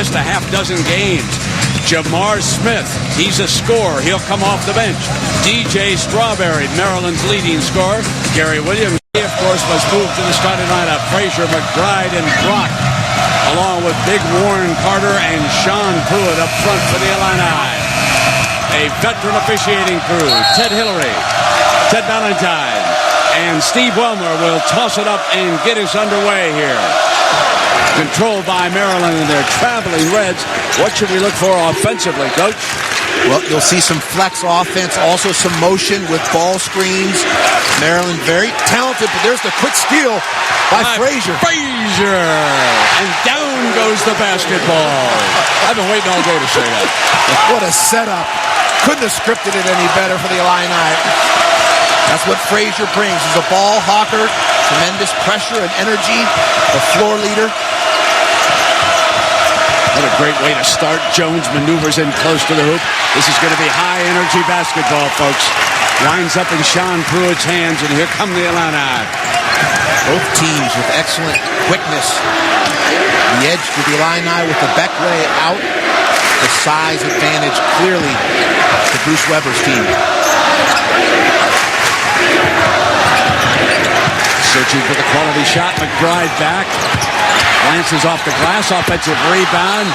missed a half dozen games. Jamar Smith, he's a scorer. He'll come off the bench. DJ Strawberry, Maryland's leading scorer. Gary Williams, he, of course, was moved to the starting lineup. Frazier, McBride, and Brock, along with Big Warren Carter and Sean Pruitt up front for the Illini. A veteran officiating crew, Ted Hillary, Ted Valentine, and Steve Welmer will toss it up and get us underway here. Controlled by Maryland and their traveling Reds. What should we look for offensively, Coach? Well, you'll see some flex offense, also some motion with ball screens. Maryland very talented, but there's the quick steal by Frazier. Frazier! And down goes the basketball. I've been waiting all day to say that. What a setup. Couldn't have scripted it any better for the Illini. That's what Frazier brings. He's a ball hawker, tremendous pressure and energy, a floor leader. What a great way to start. Jones maneuvers in close to the hoop. This is going to be high-energy basketball, folks. Winds up in Sean Pruitt's hands, and here come the Illini. Both teams with excellent quickness. The edge to the Illini with the Beckway out. The size advantage clearly to Bruce Weber's team. Searching for the quality shot. McBride back. Glances off the glass. Offensive rebound.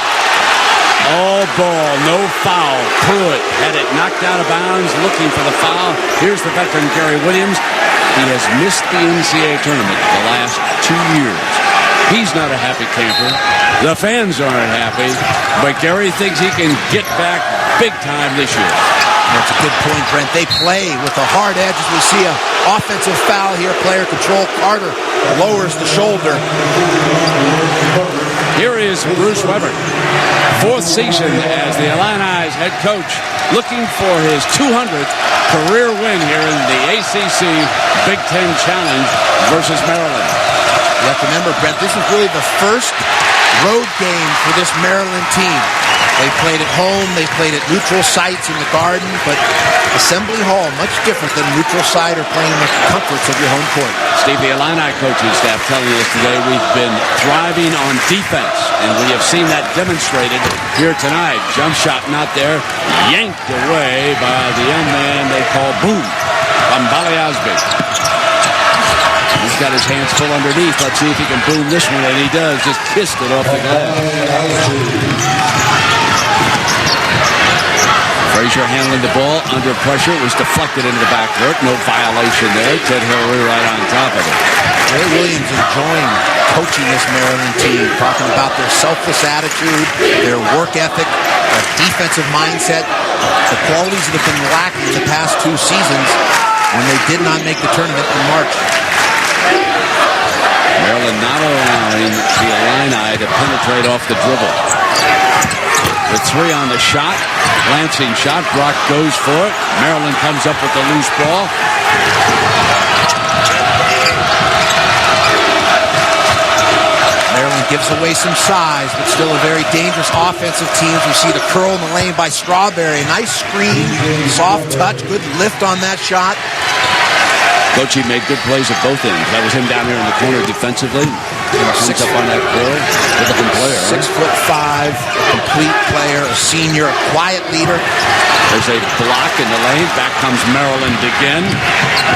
All ball. No foul. Pruitt had it knocked out of bounds. Looking for the foul. Here's the veteran Gary Williams. He has missed the NCAA tournament the last 2 years. He's not a happy camper. The fans aren't happy. But Gary thinks he can get back big time this year. That's a good point, Brent. They play with a hard edge as we see an offensive foul here. Player control. Carter lowers the shoulder. Here is Bruce Weber. 4th season as the Illini's head coach, looking for his 200th career win here in the ACC Big Ten Challenge versus Maryland. You have to remember, Brent, this is really the first road game for this Maryland team. They played at home, they played at neutral sites in the Garden, but Assembly Hall, much different than neutral site or playing the comforts of your home court. Steve, the Illini coaching staff telling us today we've been thriving on defense, and we have seen that demonstrated here tonight. Jump shot not there, yanked away by the young man they call Boom, Bambali Osby. He's got his hands full underneath. Let's see if he can boom this one, and he does. Just kissed it off the glass. Frazier handling the ball under pressure. It was deflected into the backcourt. No violation there. Ted Hillary right on top of it. Ray Williams enjoying coaching this Maryland team, talking about their selfless attitude, their work ethic, their defensive mindset, the qualities that have been lacking the past 2 seasons when they did not make the tournament in March. Maryland not allowing the Illini to penetrate off the dribble. The 3 on the shot. Lancing shot. Brock goes for it. Maryland comes up with the loose ball. Maryland gives away some size, but still a very dangerous offensive team. We see the curl in the lane by Strawberry. Nice screen, soft touch, good lift on that shot. Coach, he made good plays at both ends. That was him down here in the corner defensively. Six up on that curl. Good-looking player. 6'5", complete player, a senior, a quiet leader. There's a block in the lane. Back comes Maryland again.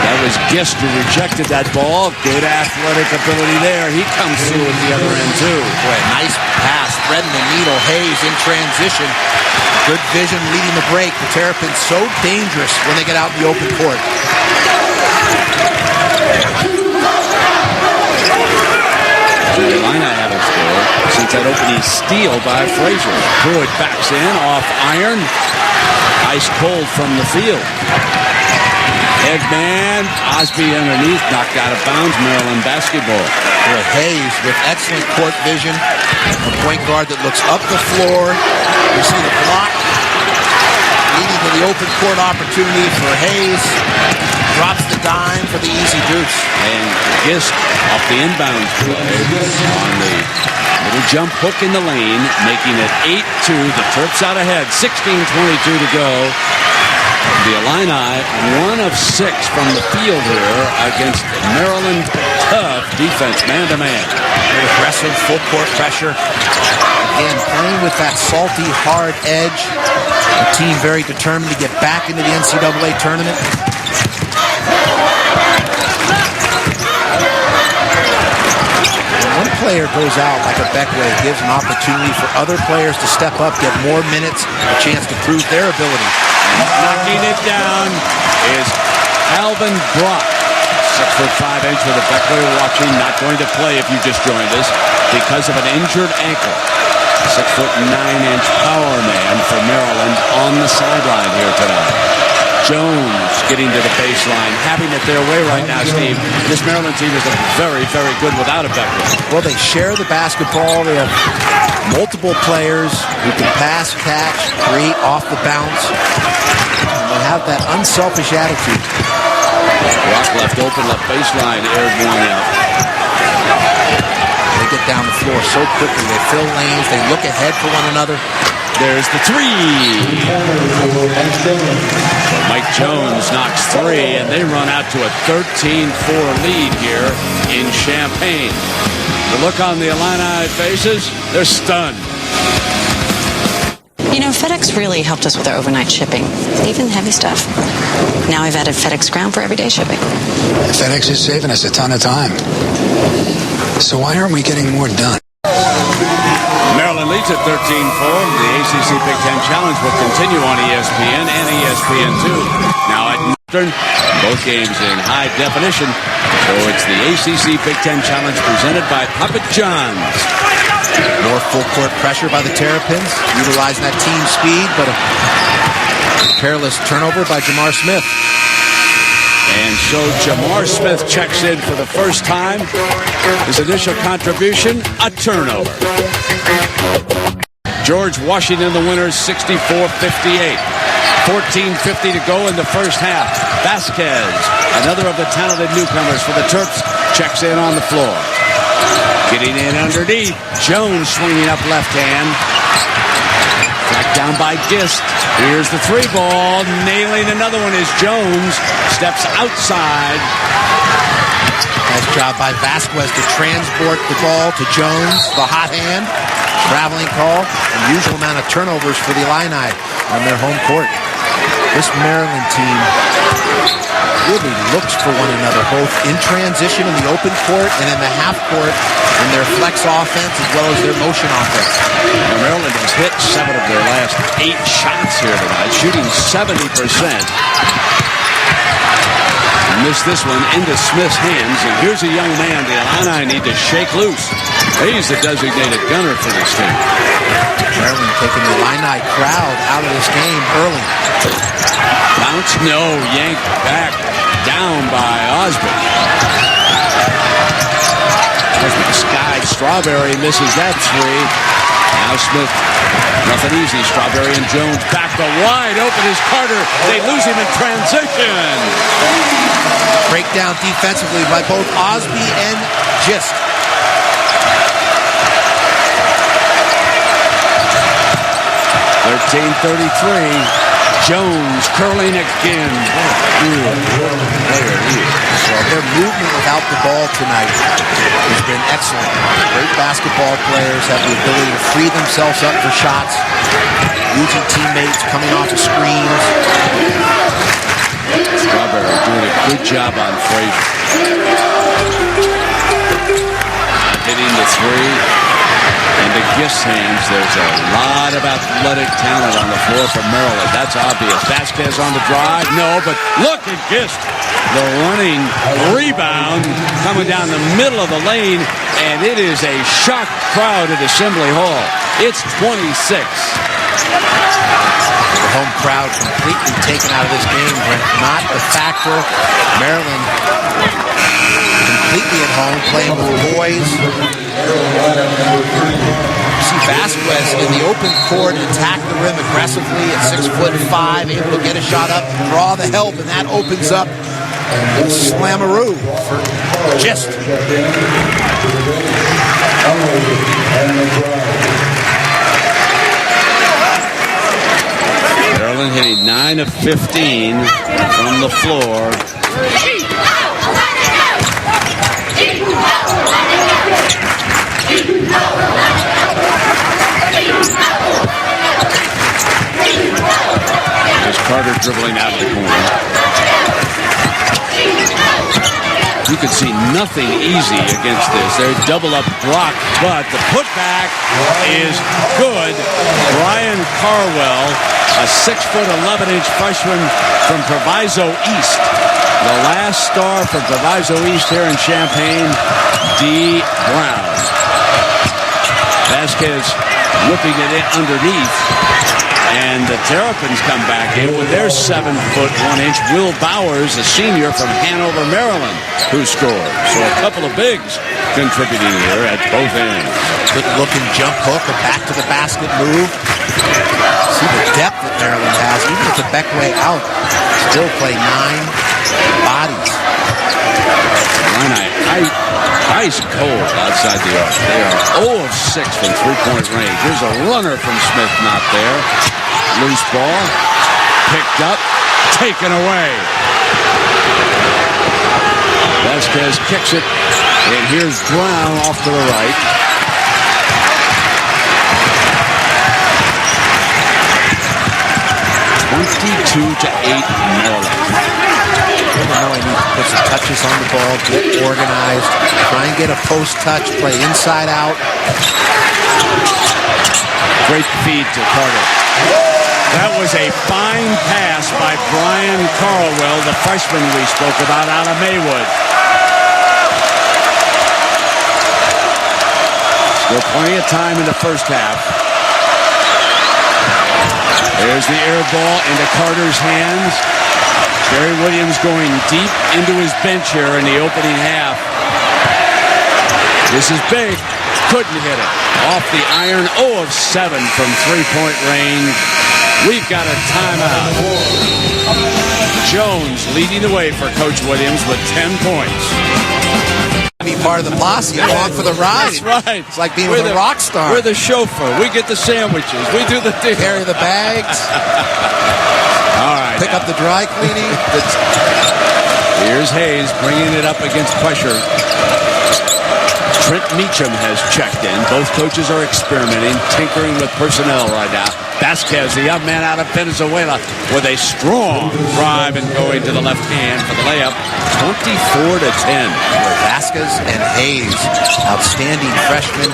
That was Gist who rejected that ball. Good athletic ability there. He comes through at the other end, too. Boy, nice pass. Threading the needle. Hayes in transition. Good vision leading the break. The Terrapins so dangerous when they get out in the open court. The Illini haven't scored since that opening steal by Frazier. Pruitt backs in off iron. Ice cold from the field. Eggman, Osby underneath, knocked out of bounds. Maryland basketball. Boy, Hayes with excellent court vision. A point guard that looks up the floor. You see the block leading to the open court opportunity for Hayes. Drops the dime for the easy deuce. And Gist off the inbounds play on the little jump hook in the lane, making it 8-2. The Terps out ahead. 16:22 to go. The Illini, 1 of 6 from the field here against Maryland. Tough defense, man-to-man. Aggressive, full-court pressure. Again, playing with that salty, hard edge. A team very determined to get back into the NCAA tournament. When one player goes out like a Beckway, it gives an opportunity for other players to step up, get more minutes, a chance to prove their ability. And knocking it down is Alvin Brock. 6'5" for the Beckway watching, not going to play if you just joined us because of an injured ankle. 6'9" power man for Maryland on the sideline here tonight. Jones getting to the baseline, having it their way right now, Steve. This Maryland team is very, very good without a Beckway. Well, they share the basketball. They have multiple players who can pass, catch, create off the bounce. And they have that unselfish attitude. Rock left open, left baseline, aired one out. They get down the floor so quickly. They fill lanes. They look ahead for one another. There's the three. Mike Jones knocks 3, and they run out to a 13-4 lead here in Champaign. The look on the Illini faces, they're stunned. You know, FedEx really helped us with our overnight shipping, even heavy stuff. Now I've added FedEx Ground for everyday shipping. FedEx is saving us a ton of time. So why aren't we getting more done? Maryland leads at 13-4. The ACC Big Ten Challenge will continue on ESPN and ESPN2. Now at Northern, both games in high definition. So it's the ACC Big Ten Challenge presented by Papa John's. More full-court pressure by the Terrapins, utilizing that team speed, but a careless turnover by Jamar Smith. And so Jamar Smith checks in for the first time. His initial contribution, a turnover. George Washington, the winners, 64-58. 14:50 to go in the first half. Vasquez, another of the talented newcomers for the Terps, checks in on the floor. Getting in underneath. Jones swinging up left hand. Back down by Gist. Here's the 3-ball. Nailing another one as Jones steps outside. Nice job by Vasquez to transport the ball to Jones. The hot hand. Traveling call. Unusual amount of turnovers for the Illini on their home court. This Maryland team really looks for one another, both in transition in the open court and in the half court in their flex offense as well as their motion offense. Now Maryland has hit 7 of their last 8 shots here tonight, shooting 70%. Missed this one into Smith's hands, and here's a young man the Illini need to shake loose. He's the designated gunner for this team. Maryland taking the Illini crowd out of this game early. Bounce, no, yanked back, down by Osby. Osby skied, Strawberry misses that 3. Now Smith, nothing easy. Strawberry and Jones back to wide open is Carter. They lose him in transition. Breakdown defensively by both Osby and Gist. 13:33. Jones curling again. Good player he is. Well, their movement without the ball tonight has been excellent. Great basketball players have the ability to free themselves up for shots, using teammates, coming off of screens. Strawberry doing a good job on Frazier. Hitting the 3. Into Gist's hands, there's a lot of athletic talent on the floor for Maryland. That's obvious. Vasquez on the drive. No, but look at Gist. The running rebound coming down the middle of the lane, and it is a shocked crowd at Assembly Hall. It's 26. The home crowd completely taken out of this game, Brent. Not a factor. Maryland completely at home, playing with boys. See Vasquez in the open court, attack the rim aggressively at 6'5", able to get a shot up, draw the help, and that opens up Slammaroo for Gist. Maryland hitting 9 of 15 from the floor. There's Carter dribbling out of the corner. You can see nothing easy against this. They're double up block, but the putback is good. Brian Carwell, a 6'11" freshman from Proviso East. The last star from Proviso East here in Champaign, D. Brown. Vasquez whipping it in underneath. And the Terrapins come back in with their 7'1". Will Bowers, a senior from Hanover, Maryland, who scored. So a couple of bigs contributing here at both ends. Good looking jump hook, a back to the basket move. See the depth that Maryland has. Even with the Beckway out, still play 9 bodies. Ice cold outside the arc. They are 0 of 6 from three-point range. Here's a runner from Smith, not there. Loose ball, picked up, taken away. Vasquez kicks it, and here's Brown off to the right. (22-8) Maryland. Now I need to put some touches on the ball, get organized, try and get a post touch, play inside out. Great feed to Carter. That was a fine pass by Brian Carwell, the freshman we spoke about out of Maywood. Still plenty of time in the first half. There's the air ball into Carter's hands. Gary Williams going deep into his bench here in the opening half. This is big. Couldn't hit it. Off the iron, 0 of 7 from three-point range. We've got a timeout. Jones leading the way for Coach Williams with 10 points. Be part of the posse, along for the ride. That's right. It's like being with a rock star. We're the chauffeur. We get the sandwiches. We do the thing. Carry the bags. All right. Pick up the dry cleaning. Here's Hayes bringing it up against pressure. Trent Meacham has checked in. Both coaches are experimenting, tinkering with personnel right now. Vasquez, the young man out of Venezuela, with a strong drive and going to the left hand for the layup. 24-10. Vasquez and Hayes, outstanding freshmen,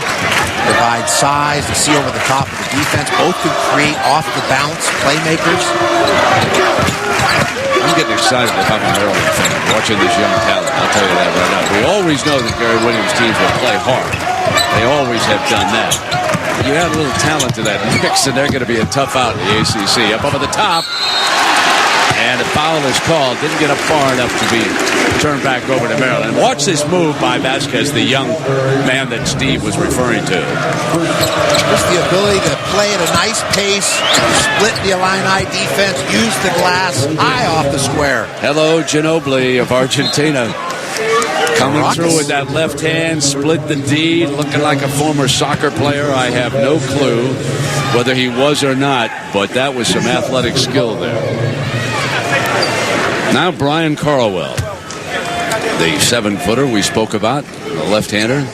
provide size to see over the top of the defense. Both can create off the bounce playmakers. I'm getting excited if I'm a Maryland fan watching this young talent. I'll tell you that right now. We always know that Gary Williams teams will play hard. They always have done that. You add a little talent to that mix, and they're going to be a tough out in the ACC. Up over the top, and a foul is called. Didn't get up far enough to be turned back over to Maryland. Watch this move by Vasquez, the young man that Steve was referring to. Just the ability to play at a nice pace, split the Illini defense, use the glass high off the square. Hello, Ginobili of Argentina. Coming through with that left hand, split the D, looking like a former soccer player. I have no clue whether he was or not, but that was some athletic skill there. Now Brian Carwell, the 7-footer we spoke about, the left-hander.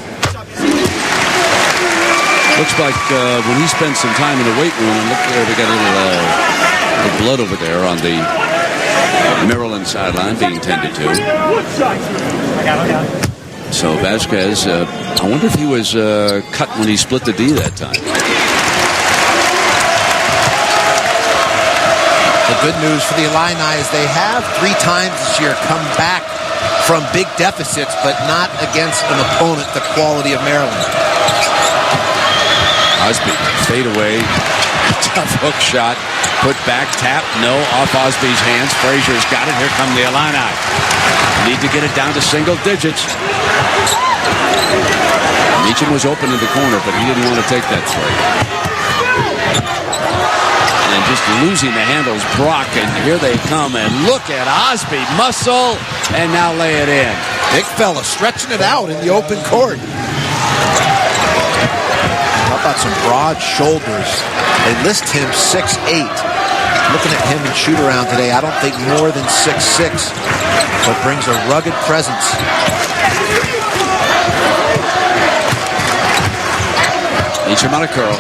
Looks like when he spent some time in the weight room, look there, we got a little blood over there on the Maryland sideline being tended to. So Vasquez, I wonder if he was cut when he split the D that time. The good news for the Illini is they have 3 times this year come back from big deficits, but not against an opponent the quality of Maryland. Osby, fade away, tough hook shot, put back, tap, no, off Osby's hands. Frazier's got it. Here come the Illini. Need to get it down to single digits. Meacham was open in the corner, but he didn't want to take that three. And just losing the handles, Brock, and here they come, and look at Osby, muscle, and now lay it in. Big fella stretching it out in the open court. How about some broad shoulders? They list him 6'8". looking at him in shoot-around today, I don't think more than 6'6", but brings a rugged presence. Each him on a curl.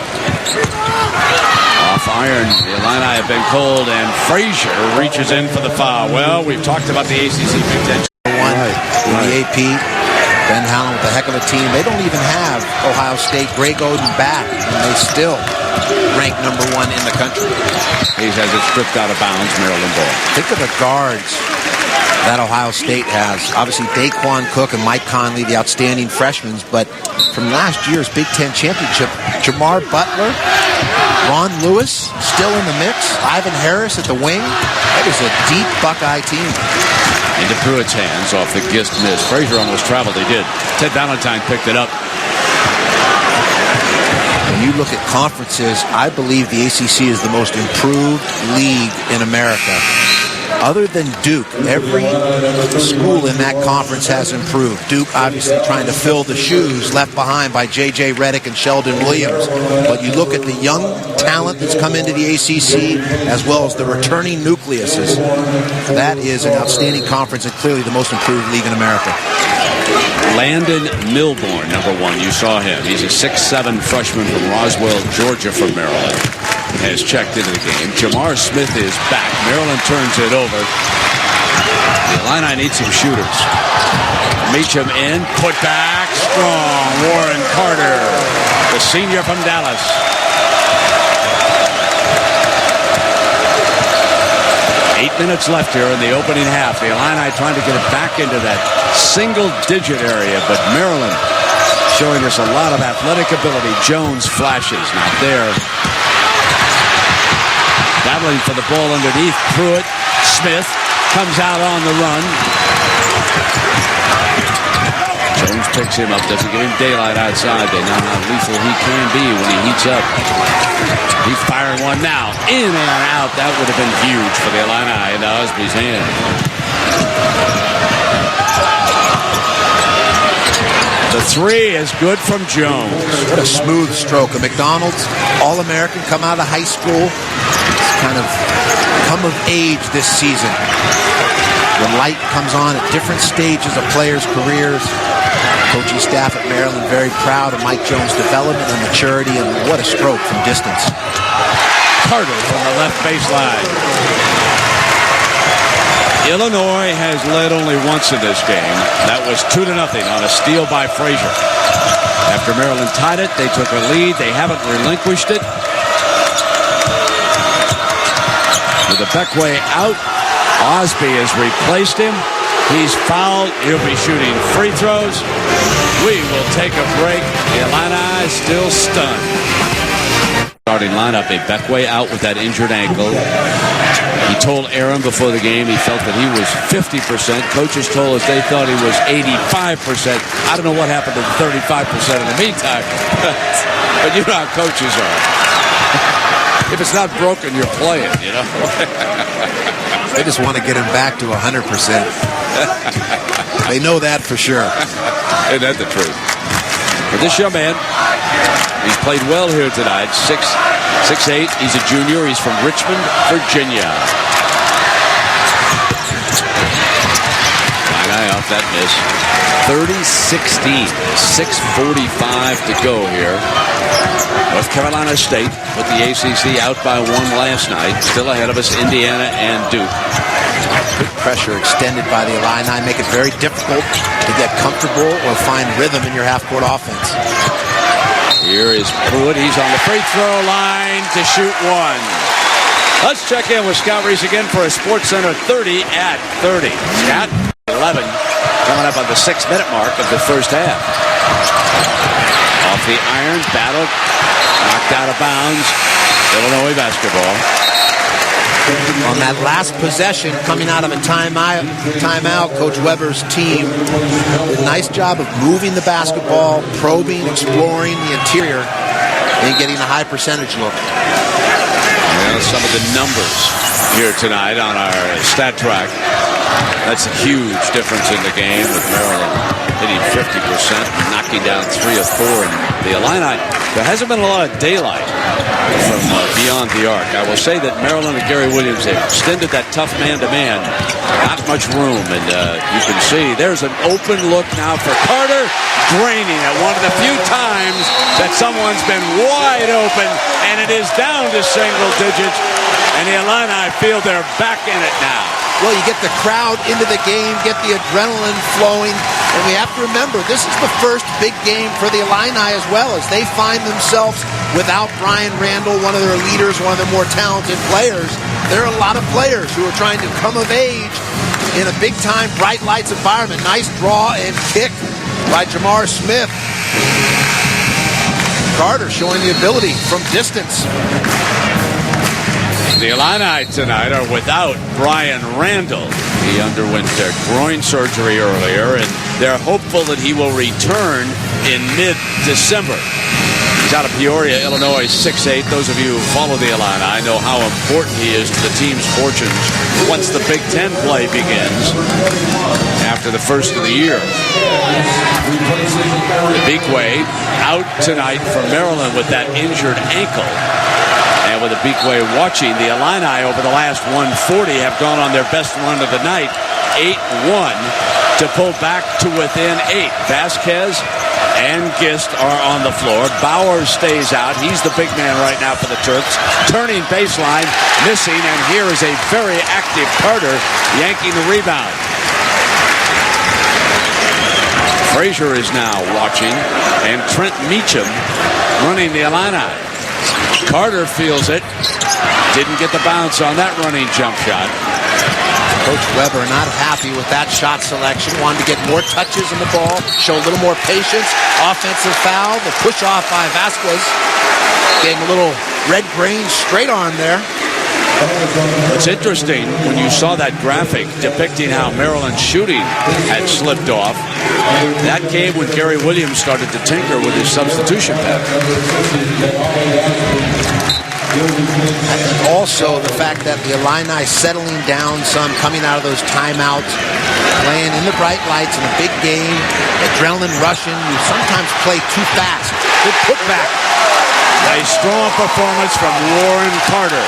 Off iron. The Illini have been cold, and Frazier reaches in for the foul. Well, we've talked about the ACC Big Ten. In the AP, Ben Howland with a heck of a team. They don't even have Ohio State, Greg Oden back, and they still rank #1 in the country. He has it stripped out of bounds, Maryland ball. Think of the guards that Ohio State has. Obviously, Daquan Cook and Mike Conley, the outstanding freshmen, but from last year's Big Ten championship, Jamar Butler, Ron Lewis still in the mix, Ivan Harris at the wing. That is a deep Buckeye team. Into Pruitt's hands off the Gist miss. Frazier almost traveled. He did. Ted Valentine picked it up. When you look at conferences, I believe the ACC is the most improved league in America. Other than Duke, every school in that conference has improved. Duke obviously trying to fill the shoes left behind by J.J. Redick and Sheldon Williams. But you look at the young talent that's come into the ACC as well as the returning nucleuses. That is an outstanding conference and clearly the most improved league in America. Landon Milborn, #1. You saw him. He's a 6'7" freshman from Roswell, Georgia, from Maryland. Has checked into the game. Jamar Smith is back. Maryland turns it over. The Illini need some shooters. Meacham in. Put back. Strong. Warren Carter, the senior from Dallas. Eight minutes left here in the opening half. The Illini trying to get it back into that single-digit area, but Maryland showing us a lot of athletic ability. Jones flashes. Not there. Battling for the ball underneath. Pruitt. Smith comes out on the run. Jones picks him up. Doesn't give him daylight outside. They know how lethal he can be when he heats up. He's firing one now. In and out. That would have been huge for the Illini into Osby's hand. The three is good from Jones. What a smooth stroke. A McDonald's All-American come out of high school. It's kind of come of age this season. The light comes on at different stages of players' careers. Coaching staff at Maryland very proud of Mike Jones' development and maturity, and what a stroke from distance. Carter from the left baseline. Illinois has led only once in this game. That was 2-0 on a steal by Frazier. After Maryland tied it, they took a lead. They haven't relinquished it. With the Beckway out, Osby has replaced him. He's fouled. He'll be shooting free throws. We will take a break. The Illini still stunned. Starting lineup, a Beckway out with that injured ankle. He told Aaron before the game he felt that he was 50%. Coaches told us they thought he was 85%. I don't know what happened to the 35% in the meantime. But you know how coaches are. If it's not broken, you're playing, you know. They just want to get him back to 100%. They know that for sure. Isn't that the truth? But this young man, he's played well here tonight. 6'8". He's a junior. He's from Richmond, Virginia. Eye off that miss. 30-16. 6:45 to go here. North Carolina State put the ACC out by 1 last night. Still ahead of us, Indiana and Duke. Good pressure extended by the Illini make it very difficult to get comfortable or find rhythm in your half-court offense. Here is Pruitt. He's on the free throw line to shoot one. Let's check in with Scott Reese again for a SportsCenter 30 at 30. Scott, 11, coming up on the 6-minute mark of the first half. Off the iron, battle, knocked out of bounds. Illinois basketball. On that last possession, coming out of a timeout, Coach Weber's team did a nice job of moving the basketball, probing, exploring the interior, and getting a high percentage look. Well, some of the numbers here tonight on our stat track. That's a huge difference in the game with Maryland hitting 50%, knocking down 3 of 4. And the Illini, there hasn't been a lot of daylight from beyond the arc. I will say that Maryland and Gary Williams, they extended that tough man-to-man. Not much room, and you can see there's an open look now for Carter. Draining at one of the few times that someone's been wide open, and it is down to single digits, and the Illini feel they're back in it now. Well, you get the crowd into the game, get the adrenaline flowing, and we have to remember, this is the first big game for the Illini as well, as they find themselves without Brian Randall, one of their leaders, one of their more talented players. There are a lot of players who are trying to come of age in a big-time, bright lights environment. Nice draw and kick by Jamar Smith. Carter showing the ability from distance. The Illini tonight are without Brian Randall. He underwent groin surgery earlier, and they're hopeful that he will return in mid-December. He's out of Peoria, Illinois, 6'8". Those of you who follow the Illini know how important he is to the team's fortunes once the Big Ten play begins after the first of the year. Ibikwe out tonight for Maryland with that injured ankle. And with Ibikwe watching, the Illini over the last 140 have gone on their best run of the night, 8-1, to pull back to within 8. Vasquez and Gist are on the floor. Bauer stays out. He's the big man right now for the Terps. Turning baseline, missing, and here is a very active Carter yanking the rebound. Frazier is now watching, and Trent Meacham running the Illini. Carter feels it. Didn't get the bounce on that running jump shot. Coach Weber not happy with that shot selection. Wanted to get more touches on the ball, show a little more patience. Offensive foul, the push off by Vasquez. Getting a little red grain straight on there. It's interesting when you saw that graphic depicting how Maryland's shooting had slipped off. That came when Gary Williams started to tinker with his substitution pattern. I think also the fact that the Illini settling down some, coming out of those timeouts, playing in the bright lights in a big game, adrenaline rushing. You sometimes play too fast. Good putback. A strong performance from Warren Carter.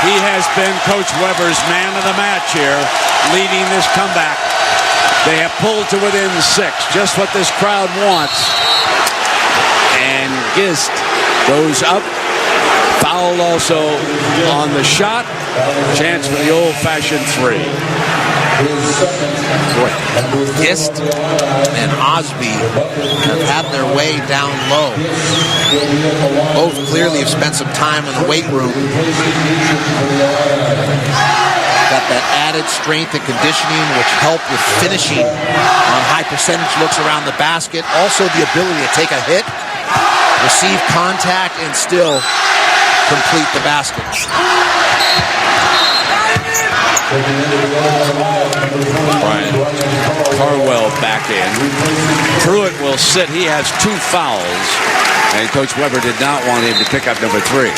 He has been Coach Weber's man of the match here, leading this comeback. They have pulled to within 6, just what this crowd wants. And Gist goes up. Foul also on the shot. Chance for the old-fashioned 3. Boy, Gist and Osby have had their way down low. Both clearly have spent some time in the weight room. Got that added strength and conditioning, which help with finishing on high percentage looks around the basket. Also the ability to take a hit, receive contact, and still complete the basket. Brian Carwell back in. Pruitt will sit. He has 2 fouls. And Coach Weber did not want him to pick up number 3.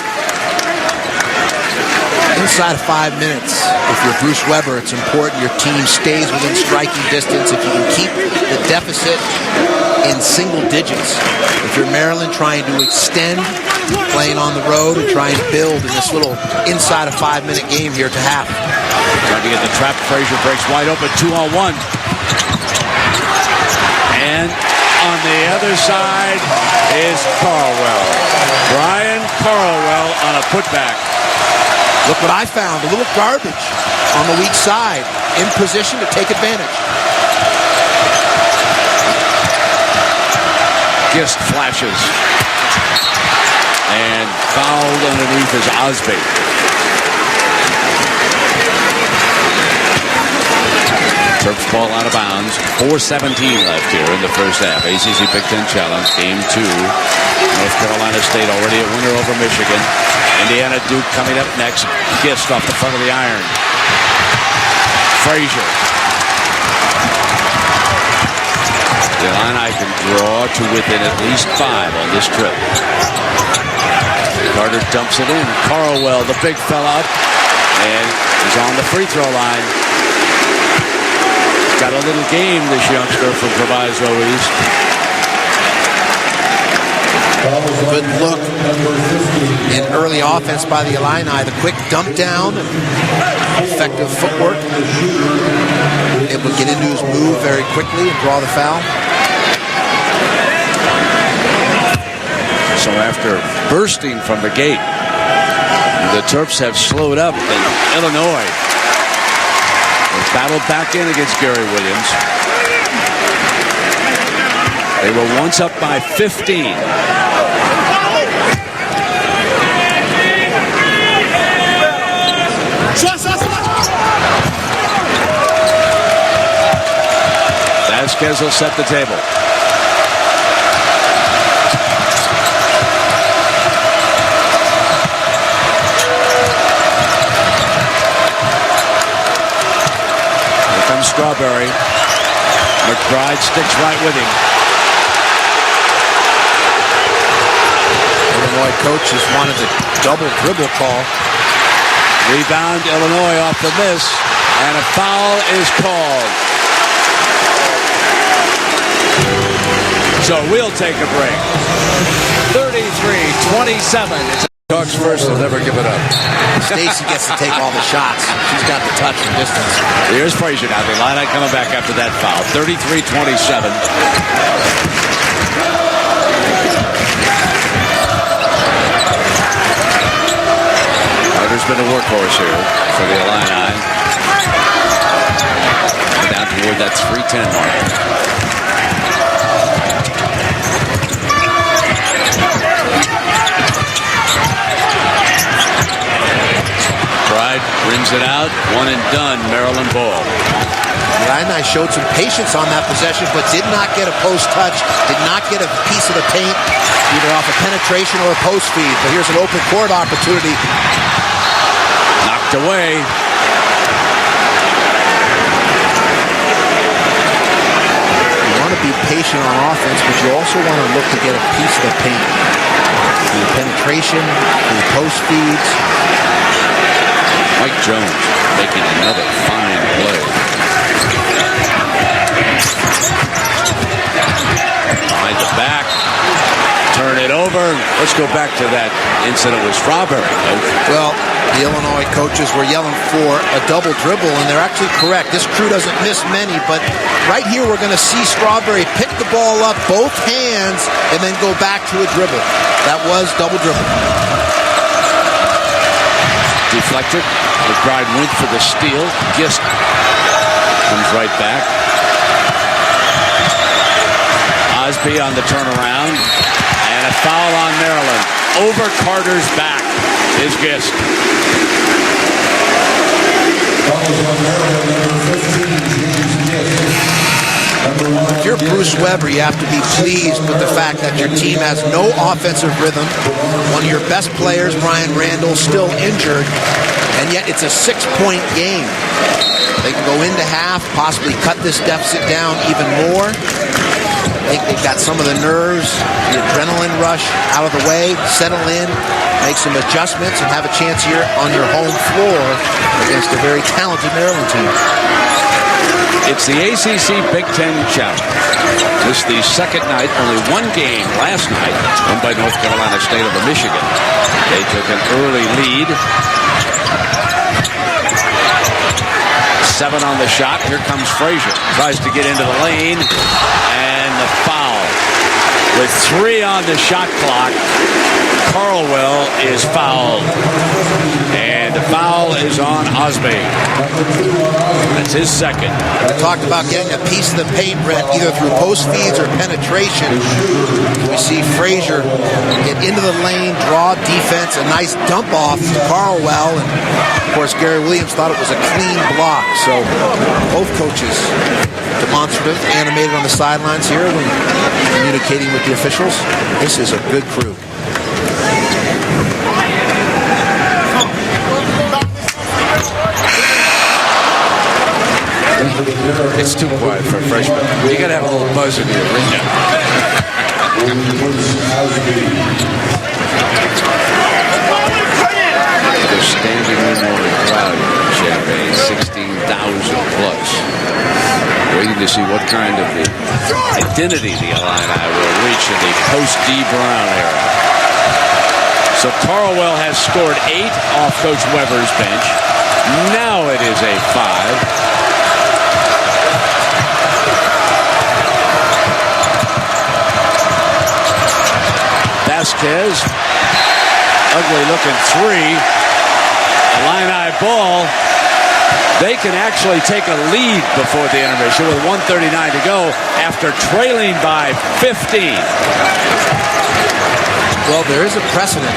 Inside of 5 minutes, if you're Bruce Weber, it's important your team stays within striking distance. If you can keep the deficit in single digits. If you're Maryland trying to extend, playing on the road, and try and build in this little inside of 5-minute game here to half. Trying to get the trap. Frazier breaks wide open. 2-on-1. And on the other side is Carwell. Brian Carwell on a putback. Look what I found. A little garbage on the weak side. In position to take advantage. Gist flashes. And fouled underneath is Osby. Terps ball out of bounds. 4:17 left here in the first half. ACC Big Ten Challenge, Game 2. North Carolina State already a winner over Michigan. Indiana Duke coming up next. Gist off the front of the iron. Frazier. The Illini can draw to within at least 5 on this trip. Carter dumps it in. Carwell, the big fella, up and is on the free throw line. Got a little game, this youngster from Proviso East. Good look in early offense by the Illini. The quick dump down, effective footwork. Able to get into his move very quickly and draw the foul. So after bursting from the gate, the Terps have slowed up, and Illinois has battled back in against Gary Williams. They were once up by 15. Vasquez will set the table. Here comes Strawberry. McBride sticks right with him. Illinois coaches wanted the double dribble call. Rebound, Illinois off the miss, and a foul is called. So we'll take a break. 33-27. It's Hawks first, they'll never give it up. Stacy gets to take all the shots. She's got the touch and distance. Here's Frazier now. The Illini coming back after that foul. 33-27. Carter's been a workhorse here for the Illini. Down toward that 310 mark. Pride brings it out. One and done, Maryland ball. The Illini showed some patience on that possession, but did not get a post touch, did not get a piece of the paint, either off a penetration or a post feed. But here's an open court opportunity. Knocked away. You want to be patient on offense, but you also want to look to get a piece of the paint. Through penetration, through post feeds. Mike Jones making another fine play. Behind the back. Turn it over. Let's go back to that incident with Strawberry. Well, the Illinois coaches were yelling for a double dribble, and they're actually correct. This crew doesn't miss many, but right here we're going to see Strawberry pick the ball up, both hands, and then go back to a dribble. That was double dribble. Deflected. McBride went for the steal. Gist comes right back. Osby on the turnaround. And a foul on Maryland. Over Carter's back is Gist. If you're Bruce Weber, you have to be pleased with the fact that your team has no offensive rhythm. One of your best players, Brian Randall, still injured, and yet it's a 6-point game. They can go into half, possibly cut this deficit down even more. I think they've got some of the nerves, the adrenaline rush out of the way, settle in, make some adjustments, and have a chance here on your home floor against a very talented Maryland team. It's the ACC Big Ten Challenge. This is the second night, only one game last night, won by North Carolina State over Michigan. They took an early lead. 7 on the shot. Here comes Frazier. Tries to get into the lane. And the foul. With 3 on the shot clock, Carlwell is fouled. And the foul is on Osby. That's his second. We talked about getting a piece of the paint, Brett, either through post feeds or penetration. We see Frazier get into the lane, draw defense, a nice dump off to Carlwell. And, of course, Gary Williams thought it was a clean block. So both coaches demonstrative, animated on the sidelines here when communicating with the officials. This is a good crew. It's too quiet for a freshman. You got to have a little buzz in the arena. The standing room only crowd in Champaign, 16,000 plus, waiting interesting to see what kind of the identity the Illini will reach in the post-D. Brown era. So Carlwell has scored 8 off Coach Weber's bench. Now it is a 5. Vasquez, ugly looking 3. Illini ball. They can actually take a lead before the intermission with 1:39 to go after trailing by 15. Well, there is a precedent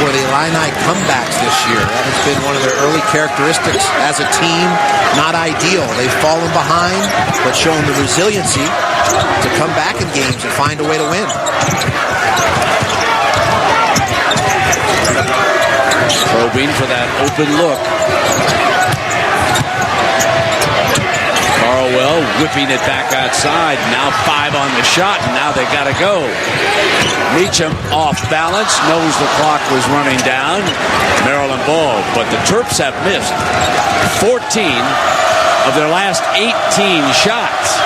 for the Illini comebacks this year. That has been one of their early characteristics as a team. Not ideal. They've fallen behind, but shown the resiliency to come back in games and find a way to win. Probing for that open look. Carlwell whipping it back outside. Now 5 on the shot, and now they got to go. Meacham off balance, knows the clock was running down. Maryland ball, but the Terps have missed 14 of their last 18 shots.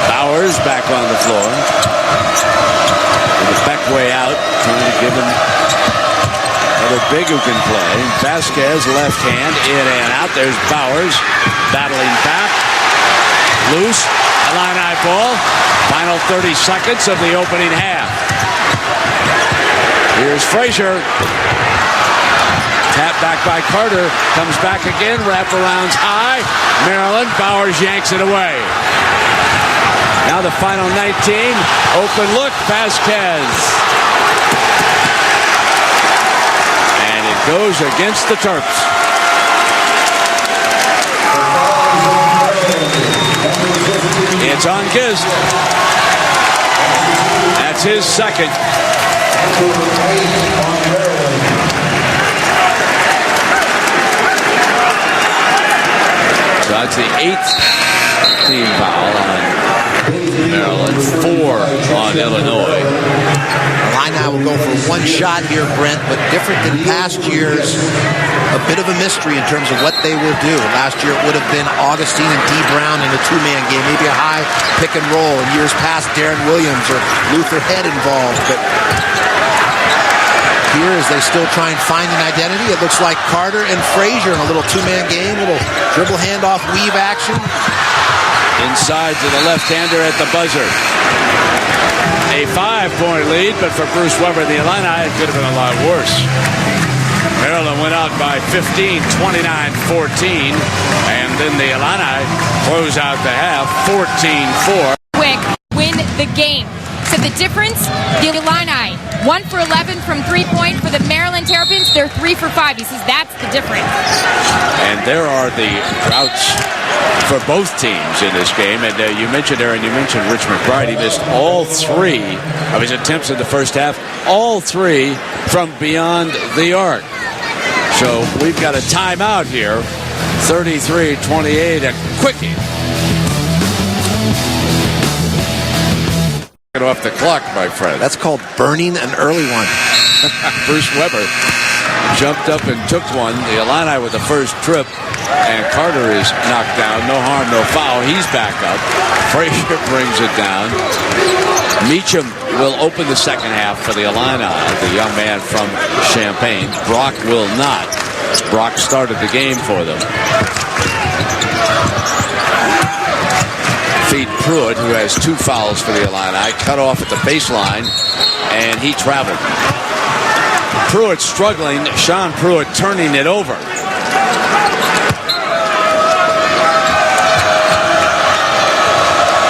Bowers back on the floor. With the back way out, trying to give him another big who can play. Vasquez, left hand, in and out. There's Bowers battling back. Loose. Illini ball. Final 30 seconds of the opening half. Here's Frazier. Tap back by Carter. Comes back again. Wraparounds high. Maryland. Bowers yanks it away. Now the final 19. Open look. Vasquez. And it goes against the Terps. It's on Gist. That's his second. So that's the 8th team foul on Maryland, 4 on Illinois. Illini will go for one shot here, Brent, but different than past years. A bit of a mystery in terms of what they will do. Last year it would have been Augustine and D. Brown in a 2-man game, maybe a high pick and roll. In years past, Darren Williams or Luther Head involved. But here, as they still try and find an identity, it looks like Carter and Frazier in a little 2-man game, little dribble handoff weave action. Inside to the left-hander at the buzzer. A 5-point lead, but for Bruce Weber, the Illini, it could have been a lot worse. Maryland went out by 15, 29-14, and then the Illini close out the half, 14-4. Quick, win the game. So the difference, the Illini, 1 for 11 from 3-point. For the Maryland Terrapins, they're 3 for 5. He says that's the difference. And there are the droughts for both teams in this game. And you mentioned, Aaron, you mentioned Rich McBride. He missed all 3 of his attempts in the first half, all 3 from beyond the arc. So we've got a timeout here, 33-28, a quickie. Off the clock, my friend. That's called burning an early one. Bruce Weber jumped up and took one. The Illini with the first trip, and Carter is knocked down. No harm, no foul. He's back up. Frazier brings it down. Meacham will open the second half for the Illini, the young man from Champaign. Brock will not. Brock started the game for them. Feed Pruitt, who has 2 fouls for the Illini, cut off at the baseline, and he traveled. Pruitt struggling. Sean Pruitt turning it over.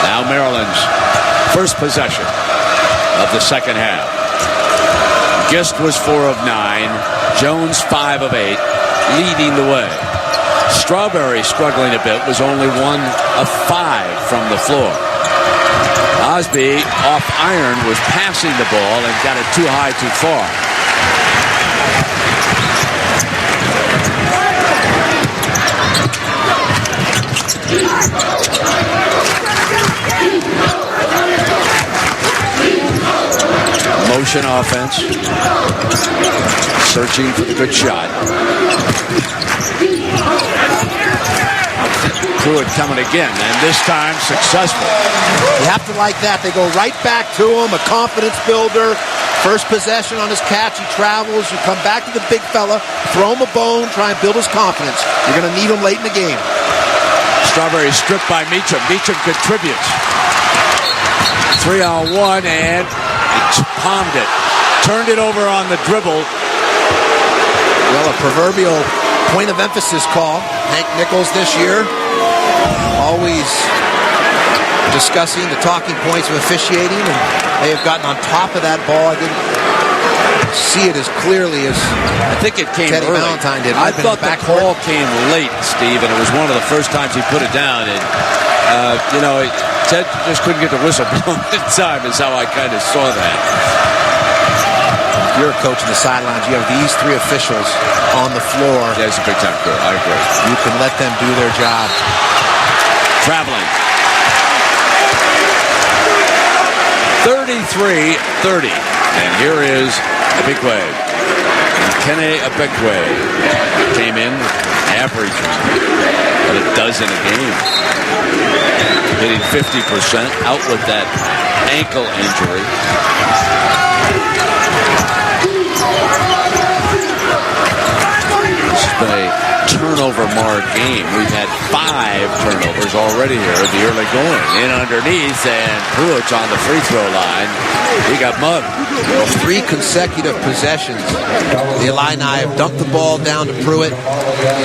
Now Maryland's first possession of the second half. Gist was 4 of 9. Jones 5 of 8, leading the way. Strawberry struggling a bit, was only 1 of 5 from the floor. Osby off iron was passing the ball and got it too high, too far. motion offense. Searching for the good shot. Pruitt coming again, and this time successful. You have to like that. They go right back to him, a confidence builder. First possession on his catch, he travels. You come back to the big fella, throw him a bone, try and build his confidence. You're going to need him late in the game. Strawberry stripped by Meacham. Meacham contributes. 3-on-1, and he palmed it. Turned it over on the dribble. Well, a proverbial point of emphasis call. Hank Nichols this year, always discussing the talking points of officiating, and they have gotten on top of that ball. I didn't see it as clearly as I think it came Teddy early. Valentine did. I thought the call came late, Steve, and it was one of the first times he put it down. And Ted just couldn't get the whistle blown in time. Is how I kind of saw that. If you're a coach in the sidelines, you have these three officials on the floor. Yeah, it's a big time crew. I agree. You can let them do their job. Traveling. 33-30. And here is Abekwe. Kene Abekwe came in averaging about a dozen a game. Hitting 50% out with that ankle injury. This has been a turnover-marred game. We've had 5 turnovers already here at the early going. In underneath, and Pruitt's on the free throw line. He got mugged. Well, 3 consecutive possessions. The Illini have dumped the ball down to Pruitt.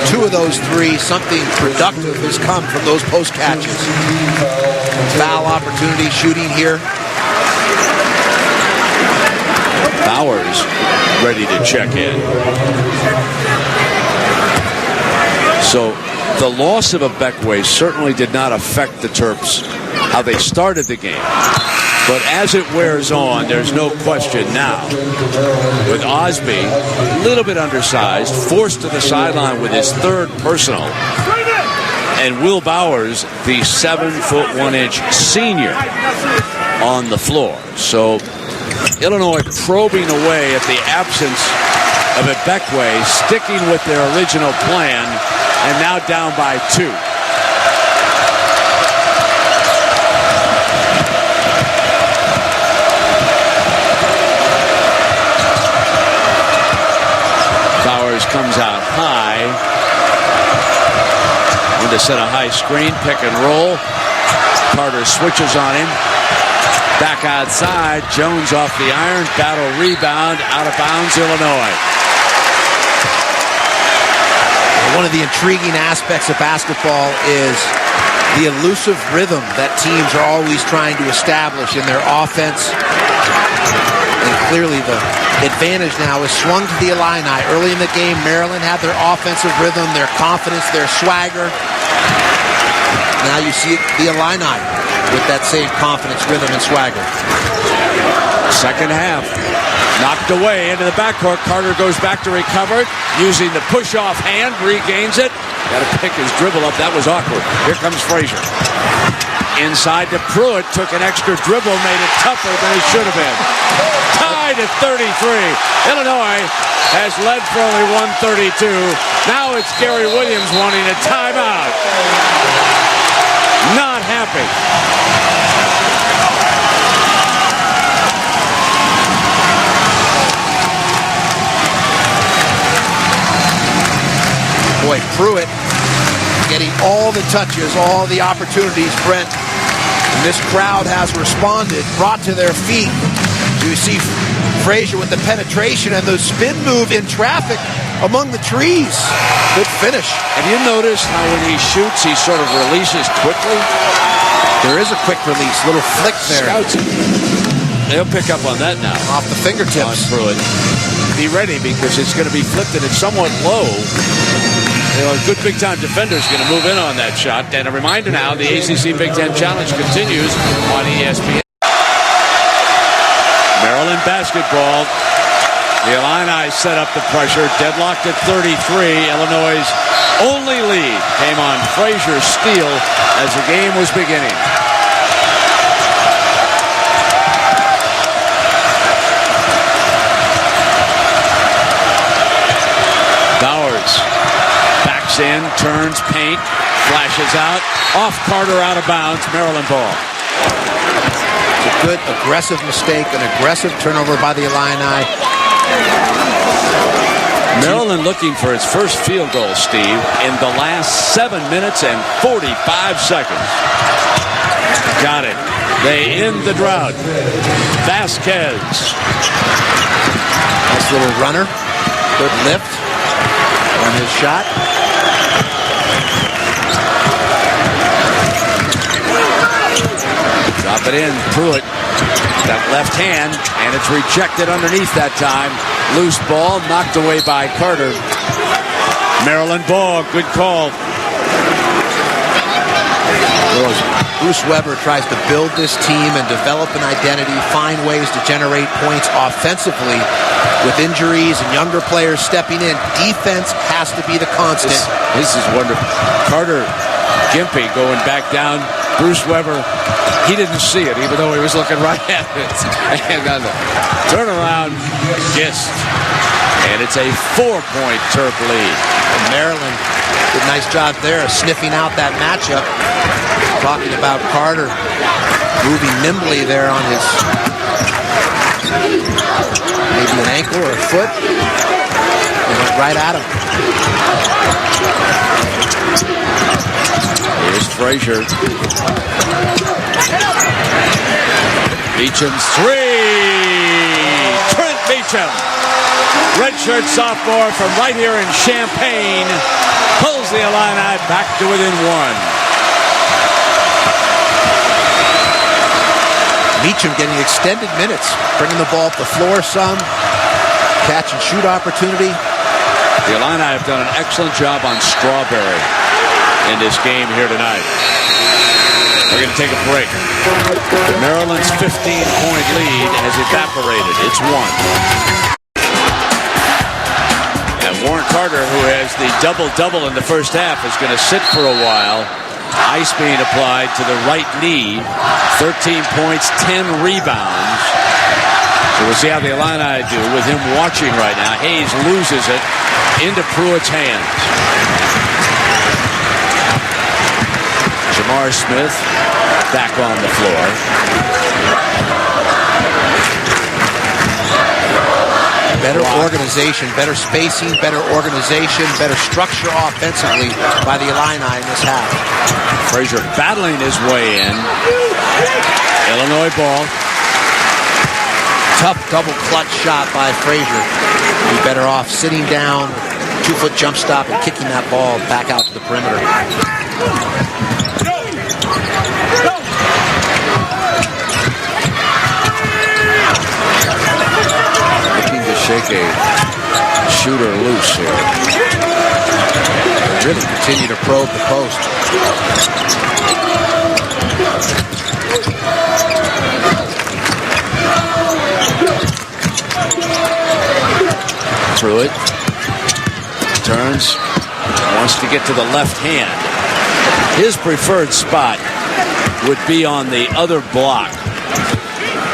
2 of those 3, something productive has come from those post catches. Foul opportunity, shooting here. Bowers ready to check in. So the loss of Abekwe certainly did not affect the Terps how they started the game. But as it wears on, there's no question now. With Osby, a little bit undersized, forced to the sideline with his 3rd personal, and Will Bowers, the 7'1" senior, on the floor. So Illinois probing away at the absence of Abekwe, sticking with their original plan, and now down by 2. Bowers comes out high. Going to set a high screen, pick and roll. Carter switches on him. Back outside. Jones off the iron. Battle rebound. Out of bounds, Illinois. One of the intriguing aspects of basketball is the elusive rhythm that teams are always trying to establish in their offense. And clearly the advantage now is swung to the Illini. Early in the game, Maryland had their offensive rhythm, their confidence, their swagger. Now you see the Illini with that same confidence, rhythm, and swagger. Second half. Knocked away into the backcourt. Carter goes back to recover it, using the push-off hand, regains it. Got to pick his dribble up. That was awkward. Here comes Frazier. Inside to Pruitt. Took an extra dribble, made it tougher than it should have been. Tied at 33. Illinois has led for only 132. Now it's Gary Williams wanting a timeout. Not happy. Boy, Pruitt getting all the touches, all the opportunities, Brent. And this crowd has responded, brought to their feet. You see Frazier with the penetration and the spin move in traffic among the trees. Good finish. Have you noticed how when he shoots, he sort of releases quickly? There is a quick release, little flick there. Scouts, they'll pick up on that now. Off the fingertips. On Pruitt. Be ready because it's going to be flipped and it's somewhat low. A good Big Ten defender is going to move in on that shot. And a reminder now, the ACC Big Ten Challenge continues on ESPN. Maryland basketball. The Illini set up the pressure, deadlocked at 33. Illinois' only lead came on Frazier's steal as the game was beginning. Gets in, turns, paint, flashes out. Off Carter, out of bounds. Maryland ball. It's a good, aggressive mistake, an aggressive turnover by the Illini. Maryland looking for its first field goal, Steve, in the last 7 minutes and 45 seconds. Got it. They end the drought. Vasquez. Nice little runner. Good lift on his shot. Drop it in. Pruitt. That left hand, and it's rejected underneath that time. Loose ball, knocked away by Carter. Maryland ball, good call. Bruce Weber tries to build this team and develop an identity, find ways to generate points offensively with injuries and younger players stepping in. Defense has to be the constant. This is wonderful. Carter Gimpy going back down. Bruce Weber, he didn't see it, even though he was looking right at it. And on the turnaround, Gist. And it's a 4-point Terp lead. And Maryland did a nice job there of sniffing out that matchup. Talking about Carter moving nimbly there on his maybe an ankle or a foot. They went right at him. Here's Frazier. Beecham's three. Trent Beecham, redshirt sophomore from right here in Champaign, pulls the Illini back to within one. Beecham getting extended minutes, bringing the ball up the floor some, catch and shoot opportunity. The Illini have done an excellent job on Strawberry in this game here tonight. We're going to take a break. Maryland's 15-point lead has evaporated. It's one. And Warren Carter, who has the double-double in the first half, is going to sit for a while. Ice being applied to the right knee. 13 points, 10 rebounds. So we'll see how the Illini do with him watching right now. Hayes loses it into Pruitt's hands. Jamar Smith back on the floor. Better organization, better spacing, better organization, better structure offensively by the Illini in this half. Frazier battling his way in. Illinois ball. Tough double clutch shot by Frazier. Be better off sitting down, 2-foot jump stop, and kicking that ball back out to the perimeter. Looking to shake a shooter loose here. Really continue to probe the post. Pruitt turns, wants to get to the left hand. His preferred spot would be on the other block,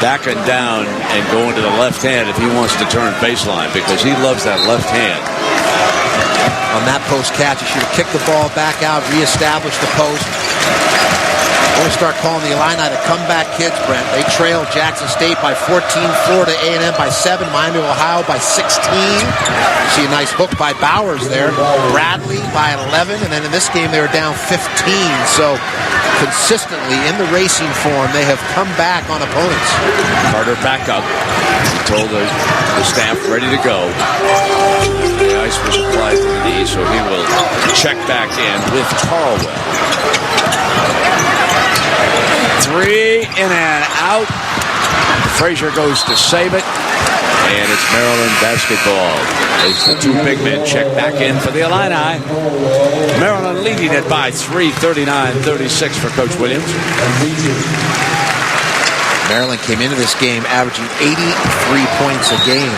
backing down and going to the left hand if he wants to turn baseline, because he loves that left hand. On that post catch, he should have kicked the ball back out, reestablished the post. We're going to start calling the Illini the comeback kids, Brent. They trail Jackson State by 14, Florida A&M by 7, Miami of Ohio by 16. You see a nice hook by Bowers there. Bradley by 11, and then in this game they were down 15. So consistently in the racing form, they have come back on opponents. Carter back up. He told the staff ready to go. The ice was applied to the knee, so he will check back in with Carlwell. 3 in and out. Frazier goes to save it, and it's Maryland basketball. As the two big men check back in for the Illini. Maryland leading it by 3, 39-36 for Coach Williams. Maryland came into this game averaging 83 points a game.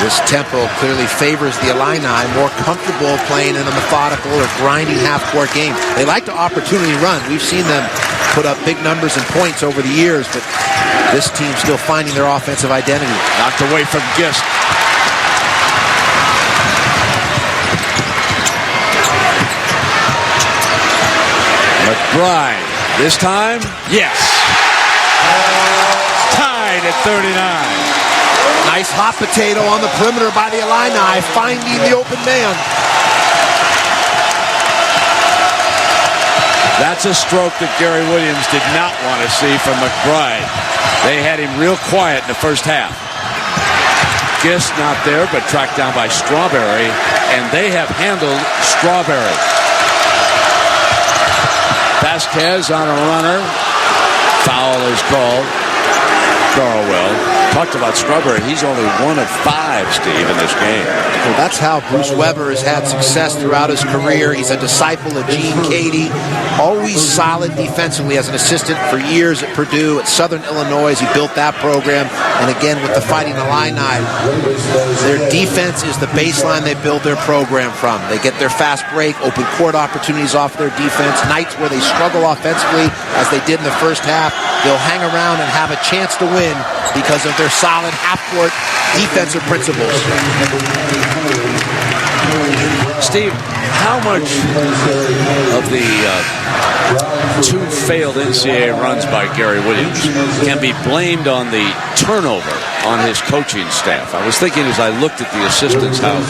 This tempo clearly favors the Illini, more comfortable playing in a methodical or grinding half-court game. They like to opportunity run. We've seen them put up big numbers and points over the years, but this team's still finding their offensive identity. Knocked away from Gist. McBride, this time, yes. Tied at 39. Nice hot potato on the perimeter by the Illini, finding the open man. That's a stroke that Gary Williams did not want to see from McBride. They had him real quiet in the first half. Gist not there, but tracked down by Strawberry, and they have handled Strawberry. Vasquez on a runner. Foul is called. Garwell. Talked about Strawberry. He's only 1 of 5, Steve, in this game. Well, that's how Bruce Weber has had success throughout his career. He's a disciple of Gene Cady. Always solid defensively as an assistant for years at Purdue, at Southern Illinois. He built that program. And again, with the Fighting Illini, their defense is the baseline they build their program from. They get their fast break, open court opportunities off their defense. Nights where they struggle offensively, as they did in the first half, they'll hang around and have a chance to win because of their solid half-court defensive principles. Steve, how much of the 2 failed NCAA runs by Gary Williams can be blamed on the turnover on his coaching staff? I was thinking as I looked at the assistants how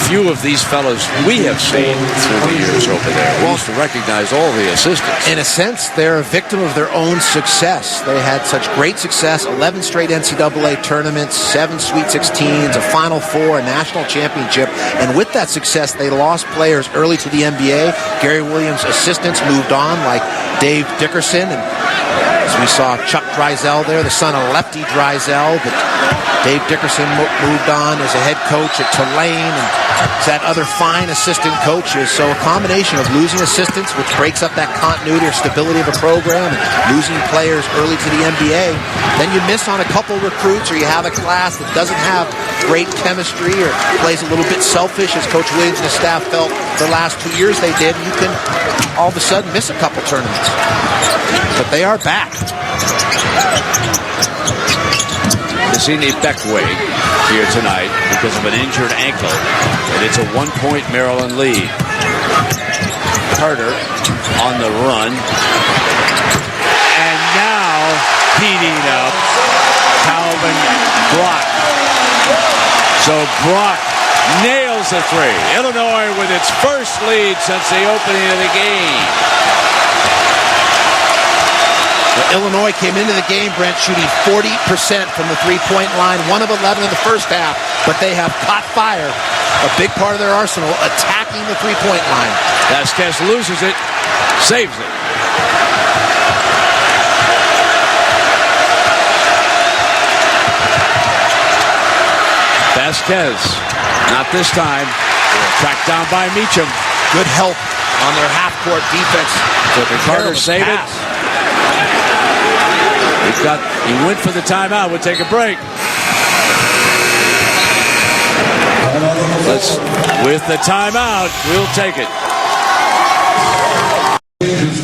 few of these fellows we have seen through the years over there. We used to recognize all the assistants. In a sense, they're a victim of their own success. They had such great success, 11 straight NCAA tournaments, 7 Sweet 16s, a Final Four, a national championship, and with that success, they lost players early to the NBA. Gary Williams' assistants moved on, like Dave Dickerson, and as we saw Chuck Dreisel there, the son of Lefty Dreisel, but Dave Dickerson moved on as a head coach at Tulane, and he's had other fine assistant coaches. So a combination of losing assistants, which breaks up that continuity or stability of a program, and losing players early to the NBA. Then you miss on a couple recruits, or you have a class that doesn't have great chemistry or plays a little bit selfish, as Coach Williams and his staff felt the last 2 years they did. You can all of a sudden miss a couple tournaments. But they are back. Cassini Beckway here tonight because of an injured ankle, and it's a 1-point Maryland lead. Carter on the run, and now heating up Calvin Brock. So Brock nails the 3. Illinois with its first lead since the opening of the game. Illinois came into the game, Brent, shooting 40% from the three-point line, 1 of 11 in the first half, but they have caught fire, a big part of their arsenal, attacking the three-point line. Vasquez loses it, saves it. Vasquez, not this time, tracked down by Meacham. Good help on their half-court defense. So did Carter save it? He went for the timeout. We'll take a break. With the timeout, we'll take it.